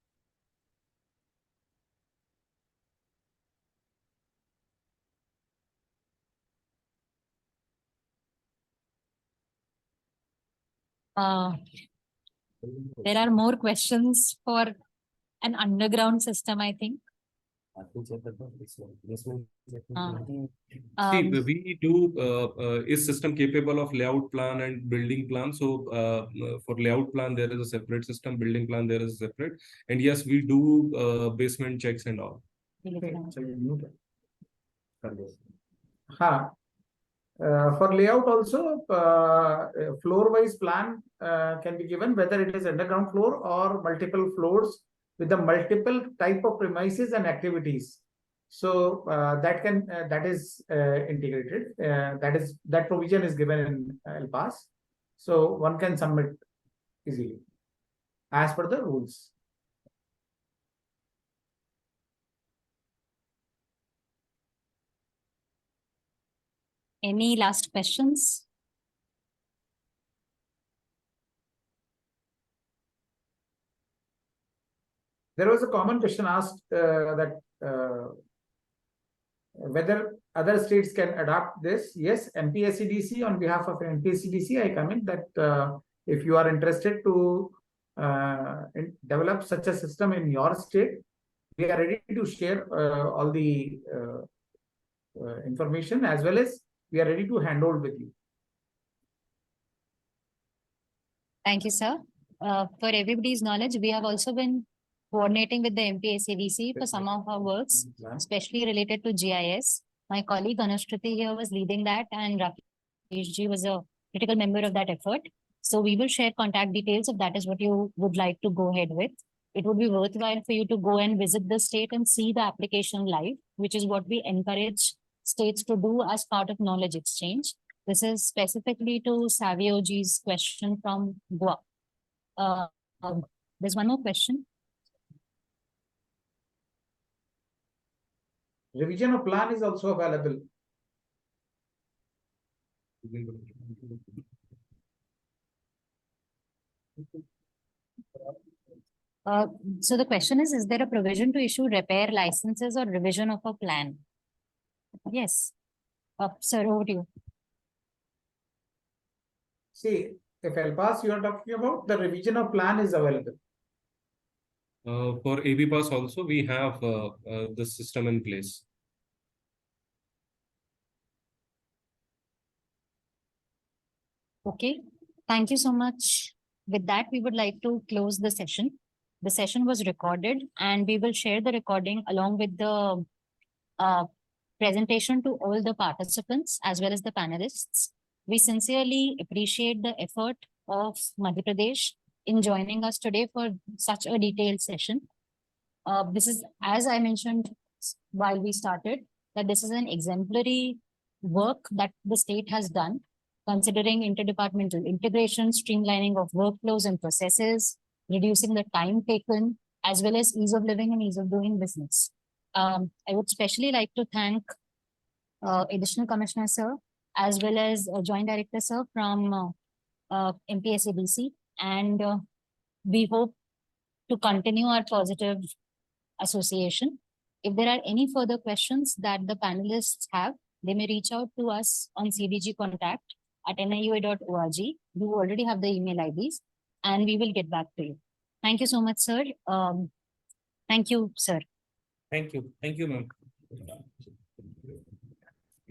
There are more questions for an underground system, I think. See, we do, is system capable of layout plan and building plan? So for layout plan, there is a separate system, building plan, there is a separate. And yes, we do basement checks and all. For layout also, floor-wise plan can be given, whether it is underground floor or multiple floors with the multiple type of premises and activities. So that is integrated. That provision is given in ALPAS. So one can submit easily as per the rules. Any last questions? There was a common question asked that whether other states can adopt this. Yes, MPSCDC, on behalf of MPSCDC, I comment that if you are interested to develop such a system in your state, we are ready to share all the information, as well as we are ready to handhold with you. Thank you, sir. For everybody's knowledge, we have also been coordinating with the MPSCDC for some of our works, especially related to GIS. My colleague Anushruti here was leading that, and Rakesh ji was a critical member of that effort. So we will share contact details if that is what you would like to go ahead with. It would be worthwhile for you to go and visit the state and see the application live, which is what we encourage states to do as part of knowledge exchange. This is specifically to Savio ji's question from Goa. There's one more question. Revision of plan is also available. So the question is there a provision to issue repair licenses or revision of a plan? Yes. Sir, over to you. See, if ALPAS you are talking about, the revision of plan is available. For ABPAS also, we have the system in place. Okay, thank you so much. With that, we would like to close the session. The session was recorded, and we will share the recording along with the presentation to all the participants as well as the panelists. We sincerely appreciate the effort of Madhya Pradesh in joining us today for such a detailed session. This is, as I mentioned while we started, that this is an exemplary work that the state has done, considering interdepartmental integration, streamlining of workflows and processes, reducing the time taken, as well as ease of living and ease of doing business. I would especially like to thank Additional Commissioner Sir, as well as Joint Director, sir, from MPSABC. And we hope to continue our positive association. If there are any further questions that the panelists have, they may reach out to us on cdgcontact@niua.org. You already have the email IDs, and we will get back to you. Thank you so much, sir. Thank you, sir. Thank you, ma'am.